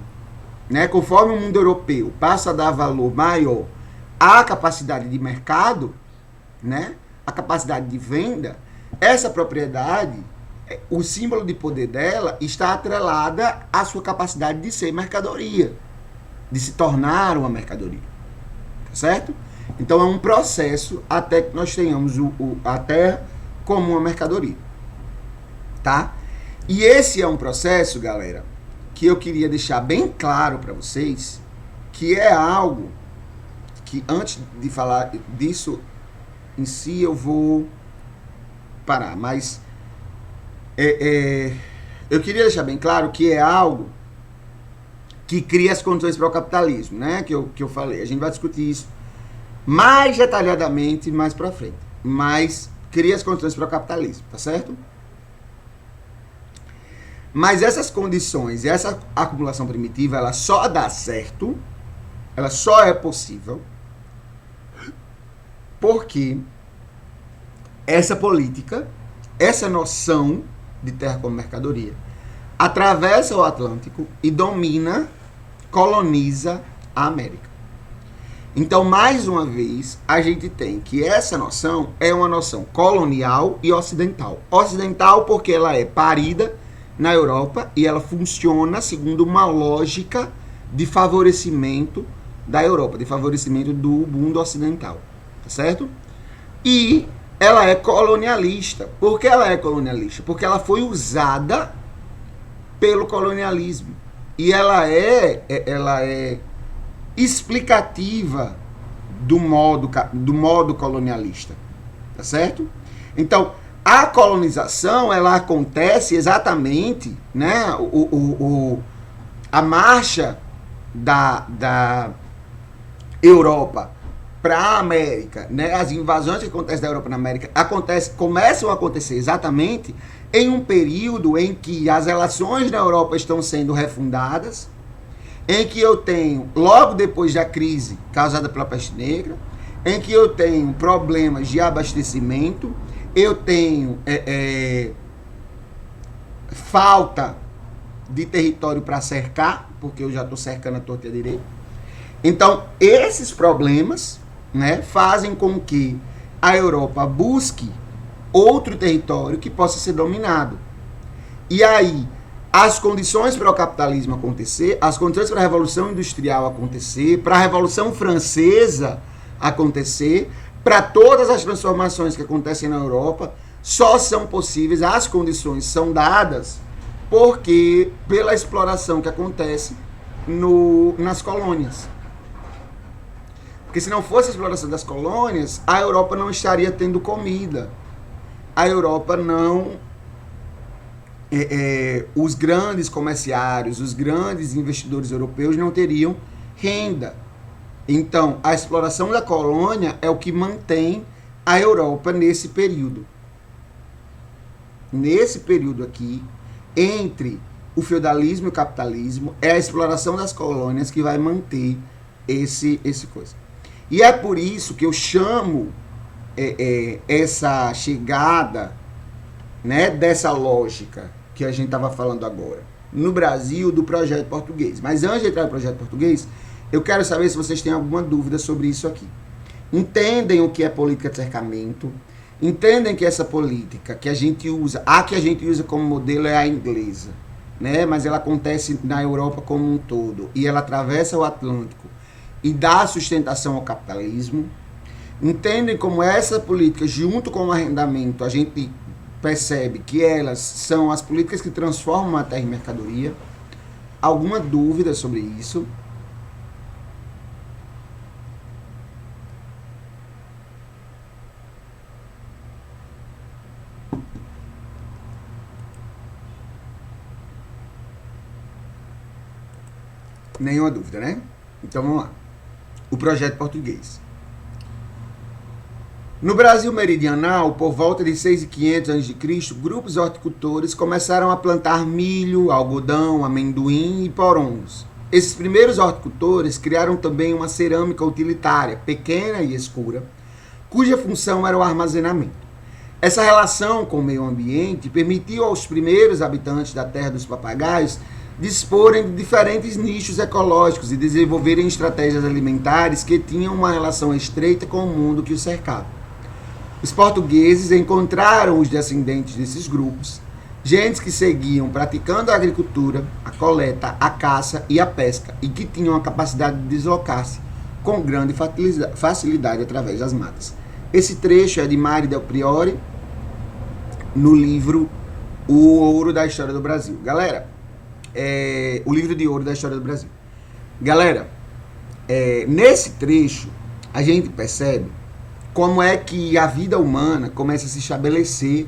né? Conforme o mundo europeu passa a dar valor maior à capacidade de mercado, né? A capacidade de venda, essa propriedade, o símbolo de poder dela está atrelada à sua capacidade de ser mercadoria, de se tornar uma mercadoria, tá certo? Então é um processo até que nós tenhamos a terra como uma mercadoria, tá? E esse é um processo, galera, que eu queria deixar bem claro para vocês, que é algo que antes de falar disso em si eu vou parar, mas eu queria deixar bem claro que é algo que cria as condições para o capitalismo, né? Que eu falei. A gente vai discutir isso mais detalhadamente mais para frente. Mas cria as condições para o capitalismo, tá certo? Mas essas condições, essa acumulação primitiva, ela só dá certo, ela só é possível porque essa política, essa noção de terra como mercadoria, atravessa o Atlântico e domina, coloniza a América. Então, mais uma vez, a gente tem que essa noção é uma noção colonial e ocidental. Ocidental porque ela é parida na Europa e ela funciona segundo uma lógica de favorecimento da Europa, de favorecimento do mundo ocidental, tá certo? E ela é colonialista. Por que ela é colonialista? Porque ela foi usada pelo colonialismo. E ela é explicativa do modo colonialista, tá certo? Então, a colonização, ela acontece exatamente, né, a marcha da Europa para a América, né, as invasões que acontecem da Europa na América, começam a acontecer exatamente em um período em que as relações na Europa estão sendo refundadas, em que eu tenho, logo depois da crise causada pela peste negra, em que eu tenho problemas de abastecimento, eu tenho falta de território para cercar, porque eu já estou cercando a torta e a direita. Então, esses problemas, né, fazem com que a Europa busque outro território que possa ser dominado. E aí, as condições para o capitalismo acontecer, as condições para a Revolução Industrial acontecer, para a Revolução Francesa acontecer, para todas as transformações que acontecem na Europa, só são possíveis, as condições são dadas porque pela exploração que acontece nas colônias. Porque se não fosse a exploração das colônias, a Europa não estaria tendo comida. A Europa não... os grandes comerciários, os grandes investidores europeus não teriam renda. Então, a exploração da colônia é o que mantém a Europa nesse período. Nesse período aqui, entre o feudalismo e o capitalismo, é a exploração das colônias que vai manter esse coisa. E é por isso que eu chamo essa chegada, né, dessa lógica que a gente estava falando agora, no Brasil, do projeto português. Mas antes de entrar no projeto português, eu quero saber se vocês têm alguma dúvida sobre isso aqui. Entendem o que é política de cercamento? Entendem que essa política que a gente usa, a que a gente usa como modelo é a inglesa, né? Mas ela acontece na Europa como um todo e ela atravessa o Atlântico e dá sustentação ao capitalismo. Entendem como essa política, junto com o arrendamento, a gente percebe que elas são as políticas que transformam a terra em mercadoria? Alguma dúvida sobre isso? Nenhuma dúvida, né? Então vamos lá. O projeto português. No Brasil meridional, por volta de 6.500 a.C., grupos horticultores começaram a plantar milho, algodão, amendoim e porongos. Esses primeiros horticultores criaram também uma cerâmica utilitária, pequena e escura, cuja função era o armazenamento. Essa relação com o meio ambiente permitiu aos primeiros habitantes da Terra dos Papagaios disporem de diferentes nichos ecológicos e desenvolverem estratégias alimentares que tinham uma relação estreita com o mundo que os cercava. Os portugueses encontraram os descendentes desses grupos, gentes que seguiam praticando a agricultura, a coleta, a caça e a pesca, e que tinham a capacidade de deslocar-se com grande facilidade através das matas. Esse trecho é de Mari Del Priore, no livro O Ouro da História do Brasil. Galera, o livro de ouro da história do Brasil. Galera, nesse trecho, a gente percebe como é que a vida humana começa a se estabelecer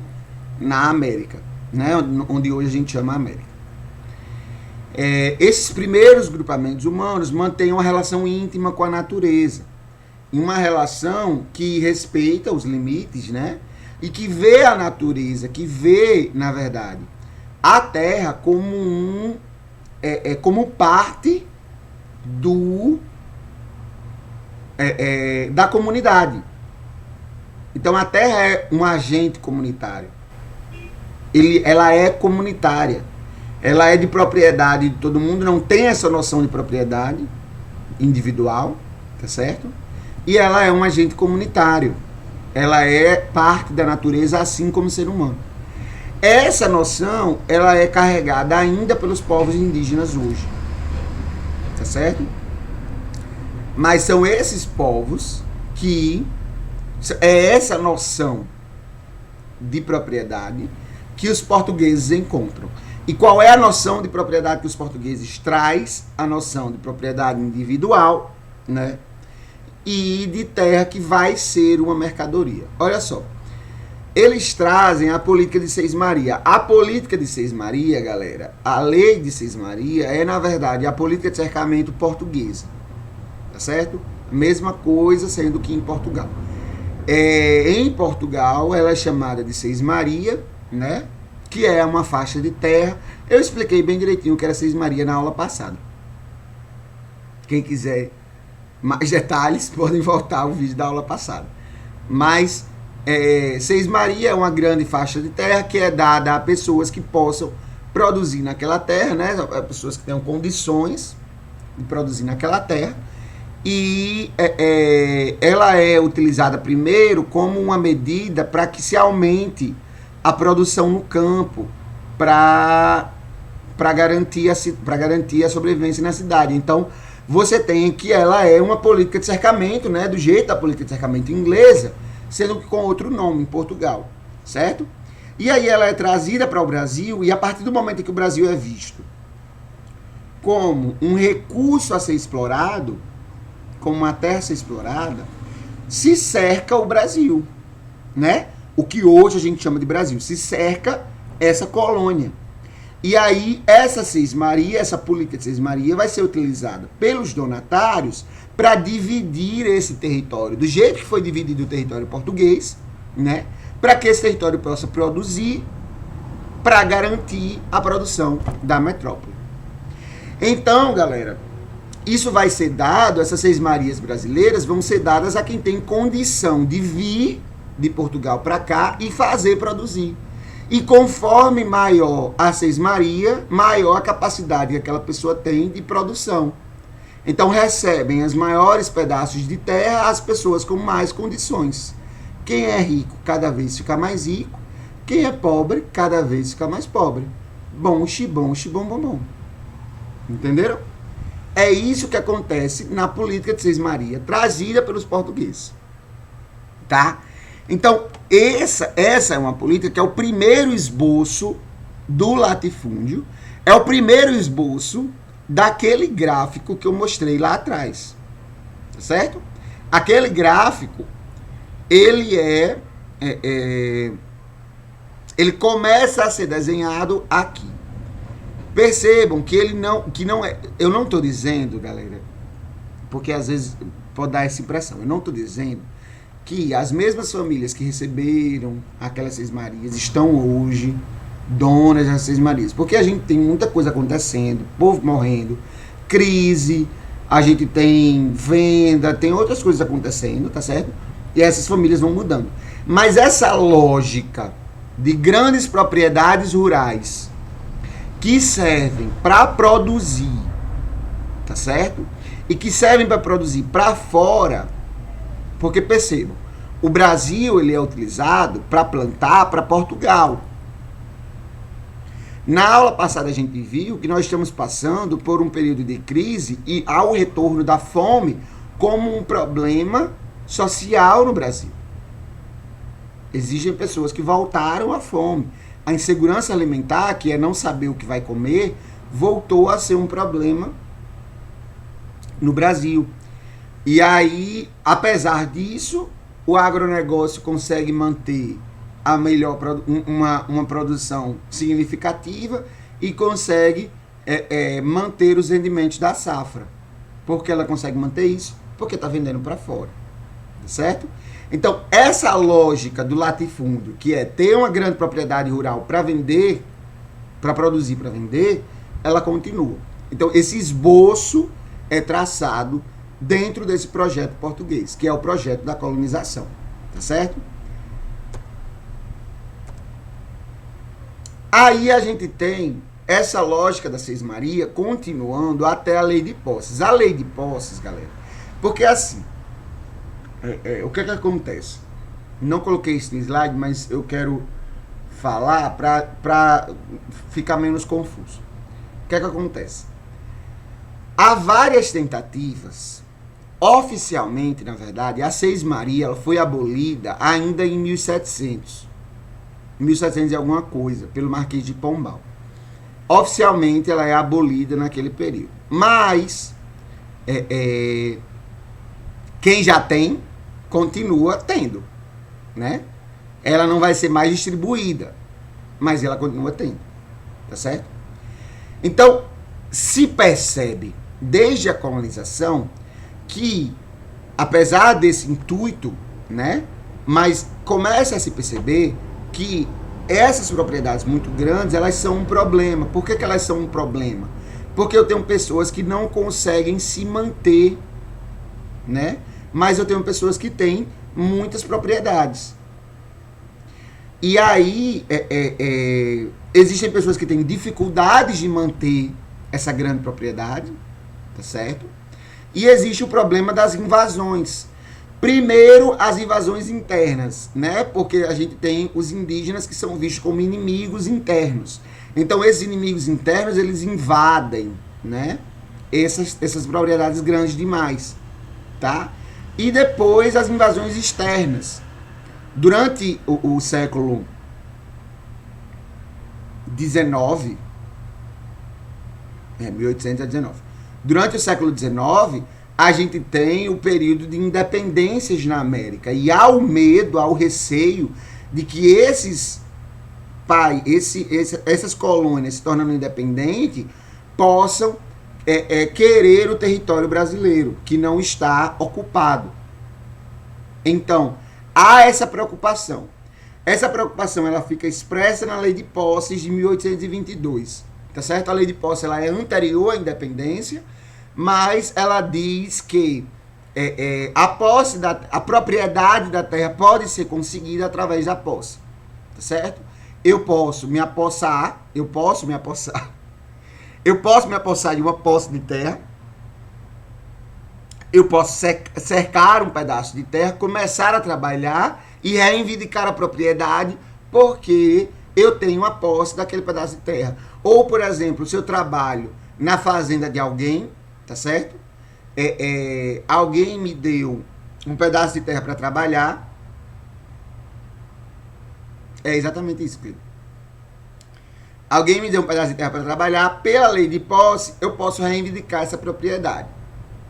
na América, né? Onde hoje a gente chama América. Esses primeiros grupamentos humanos mantêm uma relação íntima com a natureza, uma relação que respeita os limites, né? E que vê a natureza, que vê, na verdade, a terra como como parte da comunidade. Então a terra é um agente comunitário. Ela é comunitária. Ela é de propriedade de todo mundo, não tem essa noção de propriedade individual, tá certo? E ela é um agente comunitário. Ela é parte da natureza, assim como o ser humano. Essa noção, ela é carregada ainda pelos povos indígenas hoje. Tá certo? Mas são esses povos que é essa noção de propriedade que os portugueses encontram. E qual é a noção de propriedade que os portugueses traz? A noção de propriedade individual, né? E de terra que vai ser uma mercadoria. Olha só. Eles trazem a política de Seis-Maria. A política de Seis-Maria, galera, a lei de Seis-Maria é, na verdade, a política de cercamento portuguesa. Tá certo? Mesma coisa, sendo que em Portugal. Em Portugal, ela é chamada de Seis-Maria, né? Que é uma faixa de terra. Eu expliquei bem direitinho o que era Seis-Maria na aula passada. Quem quiser mais detalhes, podem voltar ao vídeo da aula passada. Mas Seis-Maria é uma grande faixa de terra que é dada a pessoas que possam produzir naquela terra, né? Pessoas que tenham condições de produzir naquela terra. E ela é utilizada primeiro como uma medida para que se aumente a produção no campo, para garantir a sobrevivência na cidade. Então, você tem que ela é uma política de cercamento, né? Do jeito da política de cercamento inglesa, sendo que com outro nome, em Portugal, certo? E aí ela é trazida para o Brasil, e a partir do momento em que o Brasil é visto como um recurso a ser explorado, como uma terra a ser explorada, se cerca o Brasil, né? O que hoje a gente chama de Brasil, se cerca essa colônia. E aí essa Seis-Maria, essa política de Seis-Maria vai ser utilizada pelos donatários para dividir esse território, do jeito que foi dividido o território português, né? Para que esse território possa produzir, para garantir a produção da metrópole. Então, galera, isso vai ser dado, essas Seis-Marias brasileiras vão ser dadas a quem tem condição de vir de Portugal para cá e fazer produzir. E conforme maior a Seis-Maria, maior a capacidade que aquela pessoa tem de produção. Então recebem os maiores pedaços de terra as pessoas com mais condições. Quem é rico cada vez fica mais rico, quem é pobre cada vez fica mais pobre. Bom, xibom, xibom, bom, bom. Entenderam? É isso que acontece na política de Seis-Maria, trazida pelos portugueses. Tá? Então, essa é uma política que é o primeiro esboço do latifúndio, é o primeiro esboço daquele gráfico que eu mostrei lá atrás. Tá certo? Aquele gráfico, ele ele começa a ser desenhado aqui. Percebam que eu não estou dizendo, galera, porque às vezes pode dar essa impressão, eu não estou dizendo que as mesmas famílias que receberam aquelas Seis-Marias estão hoje donas das Seis-Marias, porque a gente tem muita coisa acontecendo, povo morrendo, crise, a gente tem venda, tem outras coisas acontecendo, tá certo? E essas famílias vão mudando. Mas essa lógica de grandes propriedades rurais que servem para produzir, tá certo? E que servem para produzir para fora, porque percebam, o Brasil ele é utilizado para plantar para Portugal. Na aula passada a gente viu que nós estamos passando por um período de crise e ao retorno da fome como um problema social no Brasil. Existem pessoas que voltaram à fome. A insegurança alimentar, que é não saber o que vai comer, voltou a ser um problema no Brasil. E aí, apesar disso, o agronegócio consegue manter a melhor uma produção significativa e consegue manter os rendimentos da safra. Por que ela consegue manter isso? Porque está vendendo para fora. Certo? Então, essa lógica do latifúndio, que é ter uma grande propriedade rural para vender, para produzir, para vender, ela continua. Então, esse esboço é traçado dentro desse projeto português, que é o projeto da colonização, tá certo? Aí a gente tem essa lógica da Seis-Maria continuando até a Lei de Posses. A Lei de Posses, galera, porque assim, o que acontece? Não coloquei isso no slide, mas eu quero falar para ficar menos confuso. O que acontece? Há várias tentativas, oficialmente, na verdade, a Seis-Maria ela foi abolida ainda em 1700. 1700 e alguma coisa, pelo Marquês de Pombal. Oficialmente ela é abolida naquele período. Mas quem já tem, continua tendo, né? Ela não vai ser mais distribuída, mas ela continua tendo, tá certo? Então, se percebe, desde a colonização, que, apesar desse intuito, né? Mas começa a se perceber que essas propriedades muito grandes, elas são um problema. Por que elas são um problema? Porque eu tenho pessoas que não conseguem se manter, né? Mas eu tenho pessoas que têm muitas propriedades. E aí, existem pessoas que têm dificuldades de manter essa grande propriedade, tá certo? E existe o problema das invasões. Primeiro, as invasões internas, né? Porque a gente tem os indígenas que são vistos como inimigos internos. Então, esses inimigos internos, eles invadem, né? Essas propriedades grandes demais, tá? E depois, as invasões externas. Durante o século XIX, 1819, durante o século XIX, a gente tem o período de independências na América. E há o medo, há o receio de que essas colônias se tornando independentes possam querer o território brasileiro, que não está ocupado. Então, há essa preocupação. Essa preocupação ela fica expressa na Lei de Posses de 1822. Tá certo? A Lei de Posse ela é anterior à independência, mas ela diz que a propriedade da terra pode ser conseguida através da posse, tá certo? Eu posso me apossar de uma posse de terra, eu posso cercar um pedaço de terra, começar a trabalhar e reivindicar a propriedade porque eu tenho uma posse daquele pedaço de terra. Ou, por exemplo, se eu trabalho na fazenda de alguém, tá certo? Alguém me deu um pedaço de terra para trabalhar. É exatamente isso, Pedro. Alguém me deu um pedaço de terra para trabalhar. Pela lei de posse, eu posso reivindicar essa propriedade.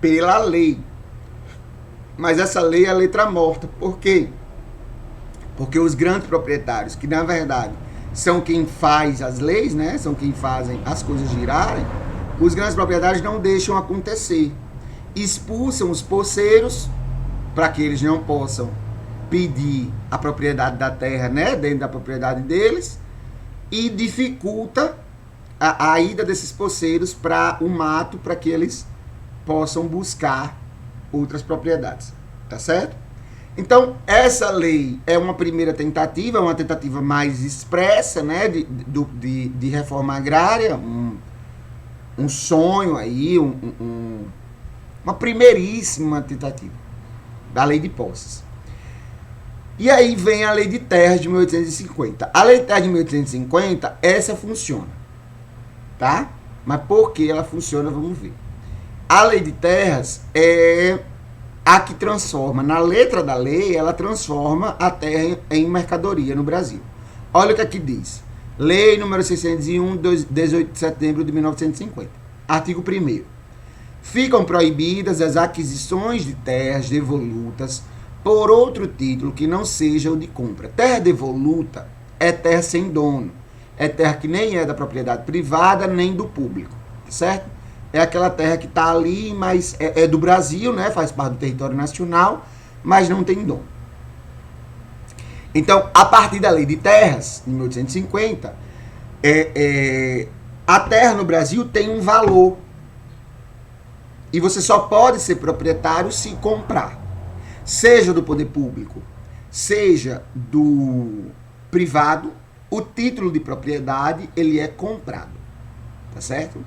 Pela lei. Mas essa lei é a letra morta. Por quê? Porque os grandes proprietários, que na verdade são quem faz as leis, né? São quem fazem as coisas girarem. Os grandes proprietários não deixam acontecer. Expulsam os poceiros para que eles não possam pedir a propriedade da terra, né, dentro da propriedade deles, e dificulta a ida desses poceiros para o mato para que eles possam buscar outras propriedades. Tá certo? Então, essa lei é uma primeira tentativa, uma tentativa mais expressa, né, de reforma agrária, um sonho aí, uma primeiríssima tentativa da Lei de Posses. E aí vem a Lei de Terras de 1850. A Lei de Terras de 1850, essa funciona, tá? Mas por que ela funciona, vamos ver. A Lei de Terras é a que transforma, na letra da lei, ela transforma a terra em mercadoria no Brasil. Olha o que aqui diz. Lei número 601, 18 de setembro de 1950. Artigo 1º. Ficam proibidas as aquisições de terras devolutas por outro título que não seja o de compra. Terra devoluta é terra sem dono. É terra que nem é da propriedade privada, nem do público. Certo? É aquela terra que está ali, mas é do Brasil, né? Faz parte do território nacional, mas não tem dono. Então, a partir da Lei de Terras, de 1850, A terra no Brasil tem um valor. E você só pode ser proprietário se comprar. Seja do poder público, seja do privado, o título de propriedade, ele é comprado. Tá certo?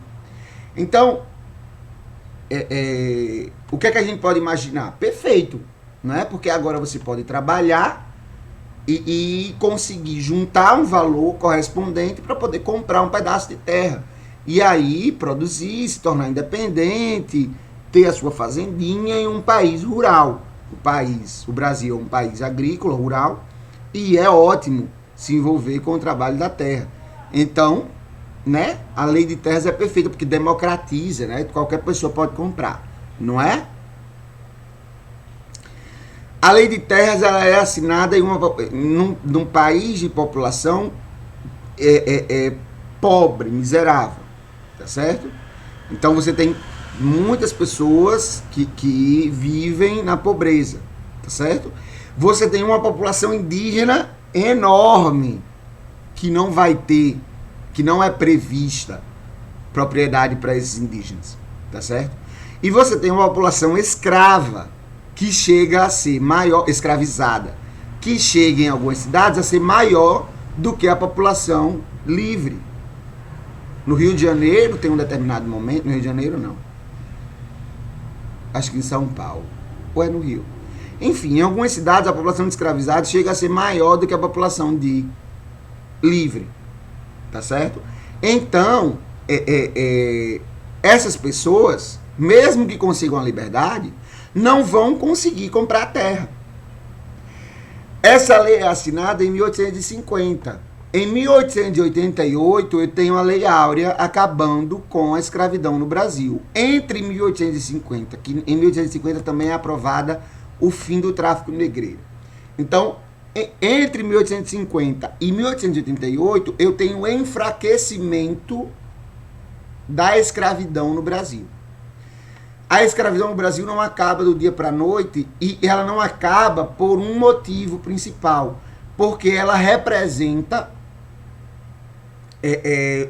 Então, o que é que a gente pode imaginar? Perfeito, não é? Porque agora você pode trabalhar e conseguir juntar um valor correspondente para poder comprar um pedaço de terra. E aí produzir, se tornar independente, ter a sua fazendinha em um país rural. O Brasil é um país agrícola, rural, e é ótimo se envolver com o trabalho da terra. Então, né, a lei de terras é perfeita, porque democratiza, né? Qualquer pessoa pode comprar, não é? A lei de terras ela é assinada num país de população pobre, miserável, tá certo? Então você tem muitas pessoas que vivem na pobreza, tá certo? Você tem uma população indígena enorme que não vai ter, que não é prevista propriedade para esses indígenas, tá certo? E você tem uma população escrava que chega a ser maior, escravizada, que chega em algumas cidades a ser maior do que a população livre. No Rio de Janeiro tem um determinado momento, no Rio de Janeiro não, acho que em São Paulo, ou é no Rio. Enfim, em algumas cidades a população de escravizados chega a ser maior do que a população de livre, tá certo? Então, essas pessoas, mesmo que consigam a liberdade, não vão conseguir comprar a terra. Essa lei é assinada em 1850. Em 1888, eu tenho a Lei Áurea acabando com a escravidão no Brasil. Entre 1850, que em 1850 também é aprovada o fim do tráfico negreiro. Então, entre 1850 e 1888, eu tenho o enfraquecimento da escravidão no Brasil. A escravidão no Brasil não acaba do dia para a noite, e ela não acaba por um motivo principal, porque ela representa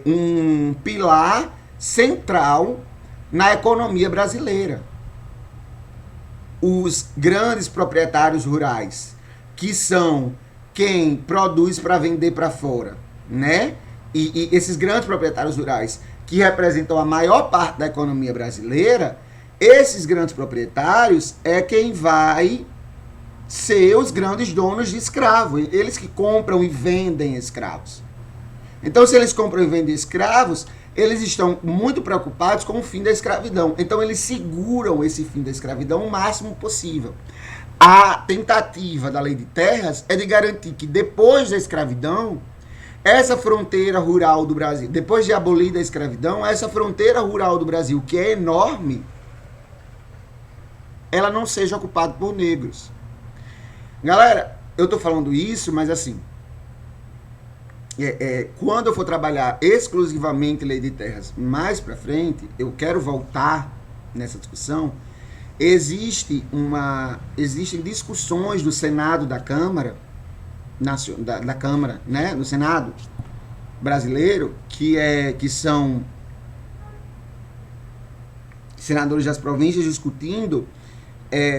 um pilar central na economia brasileira. Os grandes proprietários rurais, que são quem produz para vender para fora, né? E esses grandes proprietários rurais, que representam a maior parte da economia brasileira, esses grandes proprietários é quem vai ser os grandes donos de escravos. Eles que compram e vendem escravos. Então, se eles compram e vendem escravos, eles estão muito preocupados com o fim da escravidão. Então, eles seguram esse fim da escravidão o máximo possível. A tentativa da lei de terras é de garantir que depois da escravidão, essa fronteira rural do Brasil, depois de abolida a escravidão, essa fronteira rural do Brasil, que é enorme, ela não seja ocupada por negros. Galera, eu tô falando isso, mas assim, quando eu for trabalhar exclusivamente lei de terras mais para frente, eu quero voltar nessa discussão. Existem discussões do Senado da Câmara, da Câmara, né, no Senado brasileiro, que são senadores das províncias discutindo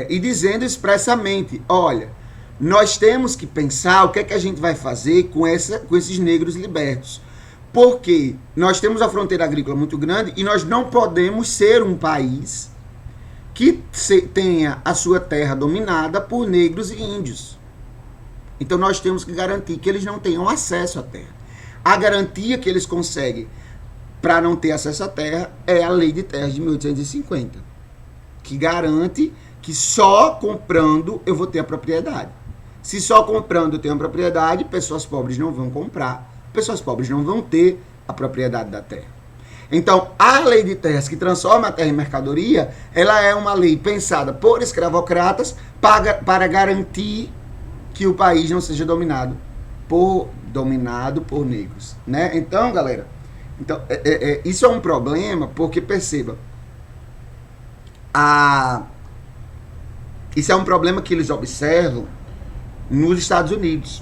e dizendo expressamente, olha, nós temos que pensar o que é que a gente vai fazer com esses negros libertos. Porque nós temos a fronteira agrícola muito grande e nós não podemos ser um país que tenha a sua terra dominada por negros e índios. Então nós temos que garantir que eles não tenham acesso à terra. A garantia que eles conseguem para não ter acesso à terra é a Lei de Terras de 1850, que garante que só comprando eu vou ter a propriedade. Se só comprando eu tenho a propriedade, pessoas pobres não vão comprar, pessoas pobres não vão ter a propriedade da terra. Então, a lei de terras que transforma a terra em mercadoria, ela é uma lei pensada por escravocratas para garantir que o país não seja dominado por negros, né? Então, galera, isso é um problema, porque perceba, isso é um problema que eles observam nos Estados Unidos.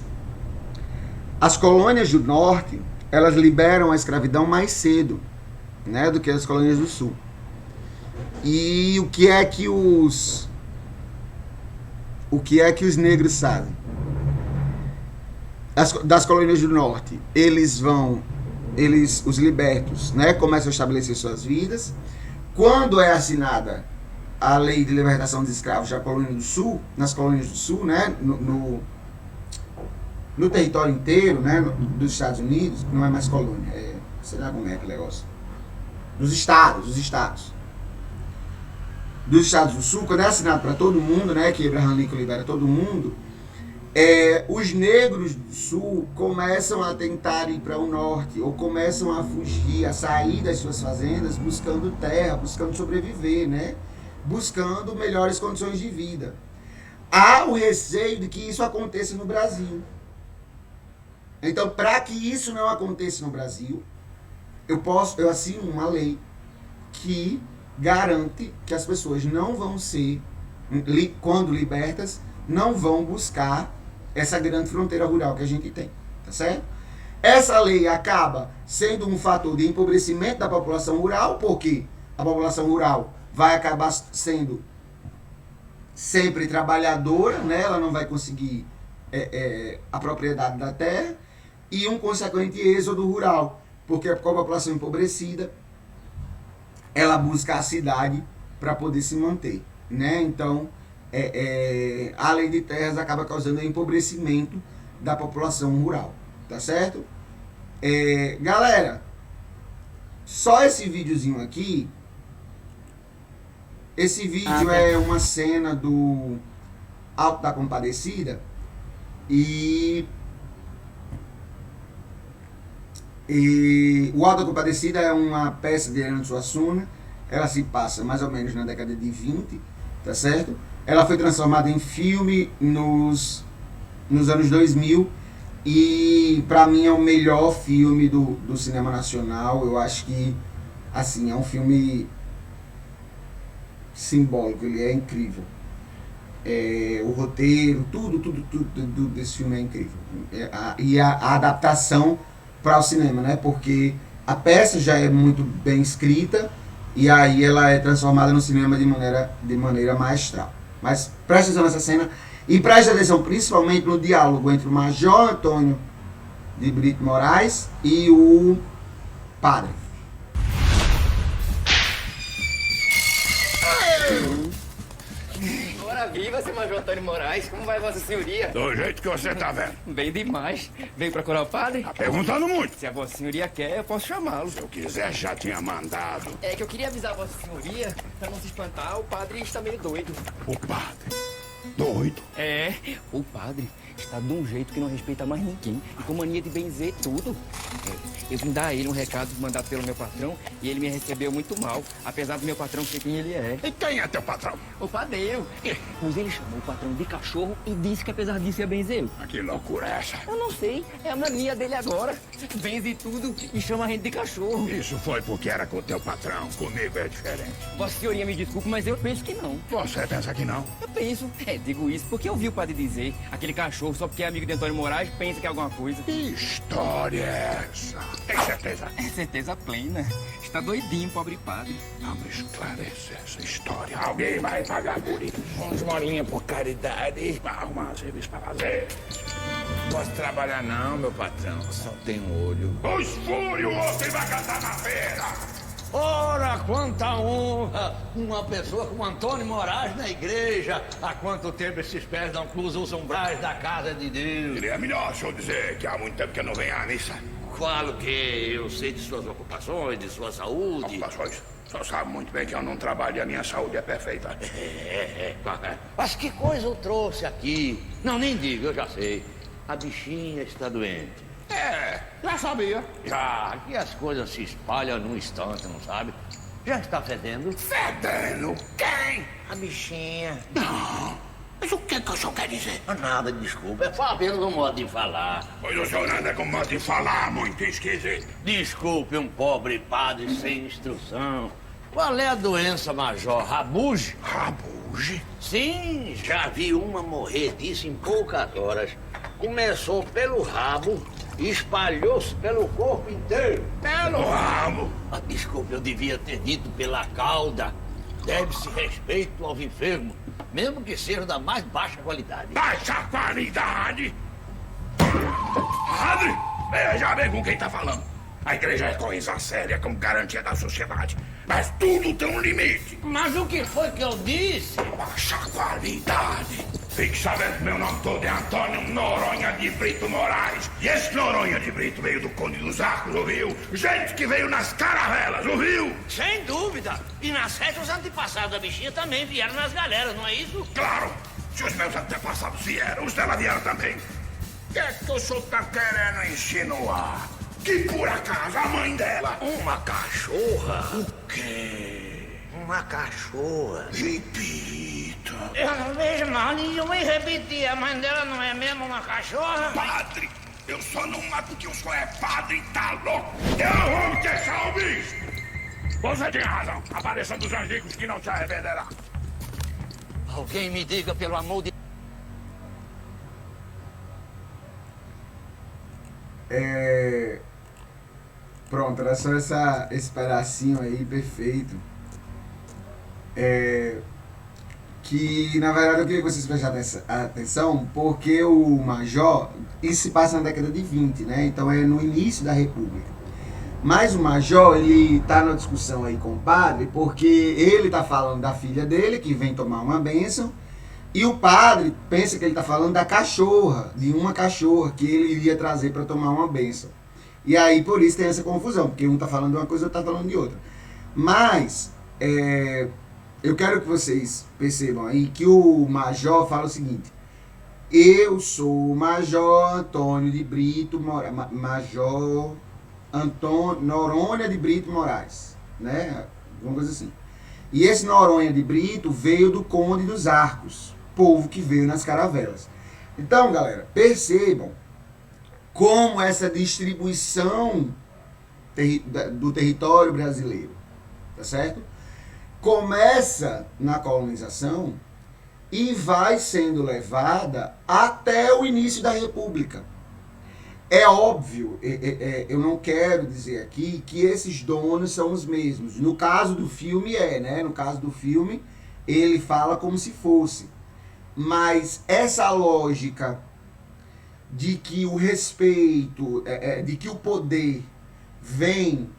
As colônias do norte, elas liberam a escravidão mais cedo, né, do que as colônias do Sul. E o que é que os negros fazem? Das colônias do Norte, os libertos, né, começam a estabelecer suas vidas. Quando é assinada a lei de libertação dos escravos da colônia do Sul, nas colônias do Sul, né, no território inteiro, né, dos Estados Unidos, que não é mais colônia, sei lá como é aquele negócio, dos estados dos Estados do Sul, quando é assinado para todo mundo, né, que Abraham Lincoln libera todo mundo, os negros do Sul começam a tentar ir para o Norte, ou começam a fugir, a sair das suas fazendas, buscando terra, buscando sobreviver, né, buscando melhores condições de vida. Há o receio de que isso aconteça no Brasil. Então, para que isso não aconteça no Brasil, eu assino uma lei que garante que as pessoas não vão ser, quando libertas, não vão buscar essa grande fronteira rural que a gente tem, tá certo? Essa lei acaba sendo um fator de empobrecimento da população rural, porque a população rural vai acabar sendo sempre trabalhadora, né? Ela não vai conseguir a propriedade da terra, e um consequente êxodo rural, porque com a população empobrecida, ela busca a cidade para poder se manter, né? Então, a lei de terras acaba causando empobrecimento da população rural, tá certo? Galera, só esse videozinho aqui, esse vídeo é uma cena do Alto da Compadecida, e o Alto da Compadecida é uma peça de Ariano Suassuna. Ela se passa mais ou menos na década de 20, tá certo? Ela foi transformada em filme nos anos 2000, e pra mim é o melhor filme do cinema nacional. Eu acho que, assim, é um filme simbólico, ele é incrível. O roteiro, tudo desse filme é incrível. E a adaptação para o cinema, né? Porque a peça já é muito bem escrita, e aí ela é transformada no cinema de maneira maestral. Mas preste atenção nessa cena, e preste atenção principalmente no diálogo entre o Major Antônio de Brito Moraes e o padre. Ora viva, seu Major Antônio Moraes. Como vai Vossa Senhoria? Do jeito que você tá vendo. Bem demais. Veio procurar o padre? Tá perguntando muito. Se a Vossa Senhoria quer, eu posso chamá-lo. Se eu quiser, já tinha mandado. É que eu queria avisar a Vossa Senhoria, pra não se espantar, o padre está meio doido. O padre. Doido. O padre está de um jeito que não respeita mais ninguém e com mania de benzer tudo. Eu vim dar a ele um recado mandado pelo meu patrão e ele me recebeu muito mal, apesar do meu patrão ser quem ele é. E quem é teu patrão? O padeiro. Pois ele chamou o patrão de cachorro e disse que apesar disso ia benzer. Mas que loucura é essa? Eu não sei, é a mania dele agora. Benze tudo e chama a gente de cachorro. Isso foi porque era com o teu patrão. Comigo é diferente. Vossa Senhoria me desculpe, mas eu penso que não. Você pensa que não? Eu penso. Digo isso porque eu vi o padre dizer. Aquele cachorro, só porque é amigo de Antônio Moraes, pensa que é alguma coisa. Que história é essa? Tem certeza? É certeza plena. Está doidinho, pobre padre. Vamos esclarecer essa história. Alguém vai pagar por isso. Uns molinhas por caridade. Vai arrumar um serviço pra fazer. Posso trabalhar não, meu patrão. Só tenho um olho. Os fúrios, você vai cantar na feira. Ora, quanta honra! Uma pessoa como Antônio Moraes na igreja. Há quanto tempo esses pés não cruzam os umbrais da casa de Deus? Seria melhor se eu dizer que há muito tempo que eu não venho à missa. Claro que eu sei de suas ocupações, de sua saúde. Ocupações? Só sabe muito bem que eu não trabalho e a minha saúde é perfeita. Mas que coisa eu trouxe aqui? Não, nem diga, eu já sei. A bichinha está doente. Já sabia. Já, aqui as coisas se espalham num instante, não sabe? Já está fedendo? Fedendo quem? A bichinha. Não. Mas o que o senhor quer dizer? Nada, desculpa. É só apenas um modo de falar. Pois o senhor anda com modo de falar muito esquisito. Desculpe um pobre padre sem instrução. Qual é a doença, Major? Rabuge? Rabuge? Sim, já vi uma morrer disso em poucas horas. Começou pelo rabo e espalhou-se pelo corpo inteiro. Pelo rabo. Desculpe, eu devia ter dito pela cauda. Deve-se respeito aos enfermos, mesmo que seja da mais baixa qualidade. Baixa qualidade. Padre, veja bem com quem tá falando. A igreja é coisa séria como garantia da sociedade. Mas tudo tem um limite. Mas o que foi que eu disse? Baixa qualidade. Fique sabendo que meu nome todo é Antônio Noronha de Brito Moraes. E esse Noronha de Brito veio do Conde dos Arcos, ouviu? Gente que veio nas caravelas, ouviu? Sem dúvida. E na sete os antepassados da bichinha também vieram nas galeras, não é isso? Claro. Se os meus antepassados vieram, os dela vieram também. O que é que o senhor tá querendo insinuar? Que por acaso a mãe dela... Uma cachorra? O quê? Uma cachorra. Repita. Eu não vejo mal nenhum em repetir. A mãe dela não é mesmo uma cachorra? Padre, eu só não mato porque o senhor é padre e tá louco. Eu vou me deixar o bicho. Você tinha razão. Apareça dos anjos que não te arrependerá. Alguém me diga, pelo amor de... Pronto, era só esse pedacinho aí, perfeito. Que, na verdade, eu queria que vocês prestassem atenção, porque o Major, isso se passa na década de 20, né? Então é no início da República. Mas o Major, ele tá na discussão aí com o padre, porque ele tá falando da filha dele, que vem tomar uma bênção, e o padre pensa que ele tá falando da cachorra, de uma cachorra que ele iria trazer para tomar uma bênção. E aí, por isso, tem essa confusão, porque um tá falando de uma coisa e outro tá falando de outra. Mas, eu quero que vocês percebam aí que o Major fala o seguinte: eu sou o Major Antônio de Brito Moraes, Major Antônio Noronha de Brito Moraes, né? Alguma coisa assim. E esse Noronha de Brito veio do Conde dos Arcos, povo que veio nas caravelas. Então, galera, percebam como essa distribuição do território brasileiro, tá certo? Começa na colonização e vai sendo levada até o início da República. É óbvio, eu não quero dizer aqui que esses donos são os mesmos. No caso do filme né? No caso do filme, ele fala como se fosse. Mas essa lógica de que o respeito, de que o poder vem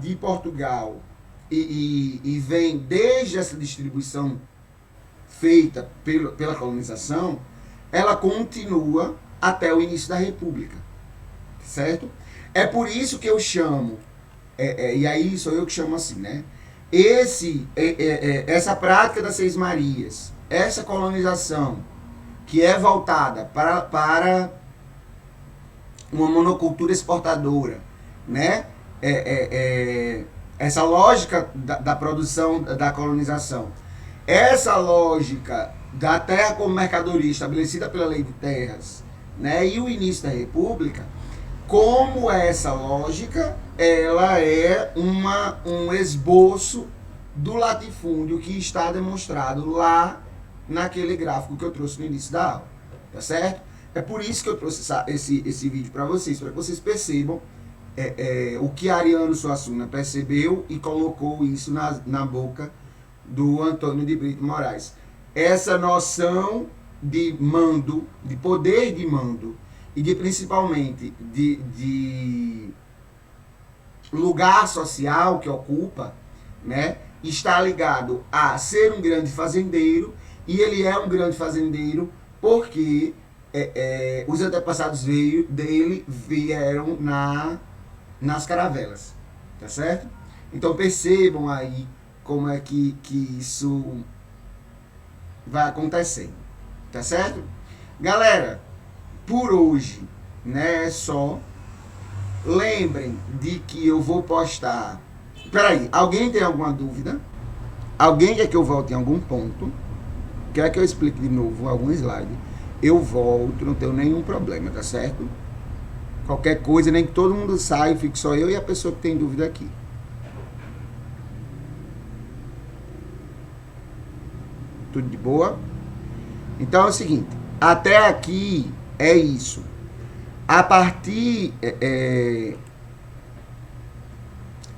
de Portugal e vem desde essa distribuição feita pela colonização, ela continua até o início da República, certo? É por isso que eu chamo, e aí sou eu que chamo assim, né? Essa prática das Seis Marias, essa colonização que é voltada para uma monocultura exportadora, né? Essa lógica da produção, da colonização, essa lógica da terra como mercadoria estabelecida pela Lei de Terras, né? E o início da República, como essa lógica, ela é um esboço do latifúndio que está demonstrado lá naquele gráfico que eu trouxe no início da aula, tá certo? É por isso que eu trouxe esse vídeo para vocês percebam o que Ariano Suassuna percebeu e colocou isso na boca do Antônio de Brito Moraes. Essa noção de mando, de poder de mando e principalmente de lugar social que ocupa, né, está ligado a ser um grande fazendeiro, e ele é um grande fazendeiro porque os antepassados dele vieram nas caravelas, tá certo? Então percebam aí como é que isso vai acontecendo, tá certo? Galera, por hoje, né, é só. Lembrem de que eu vou postar... Peraí, alguém tem alguma dúvida? Alguém quer que eu volte em algum ponto? Quer que eu explique de novo algum slide? Eu volto, não tenho nenhum problema, tá certo? Qualquer coisa, nem que todo mundo saia, fique só eu e a pessoa que tem dúvida aqui. Tudo de boa? Então é o seguinte, até aqui é isso. A partir...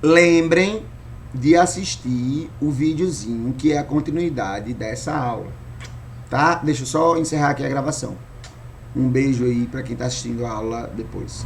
lembrem de assistir o videozinho que é a continuidade dessa aula, tá? Deixa eu só encerrar aqui a gravação. Um beijo aí para quem tá assistindo a aula depois.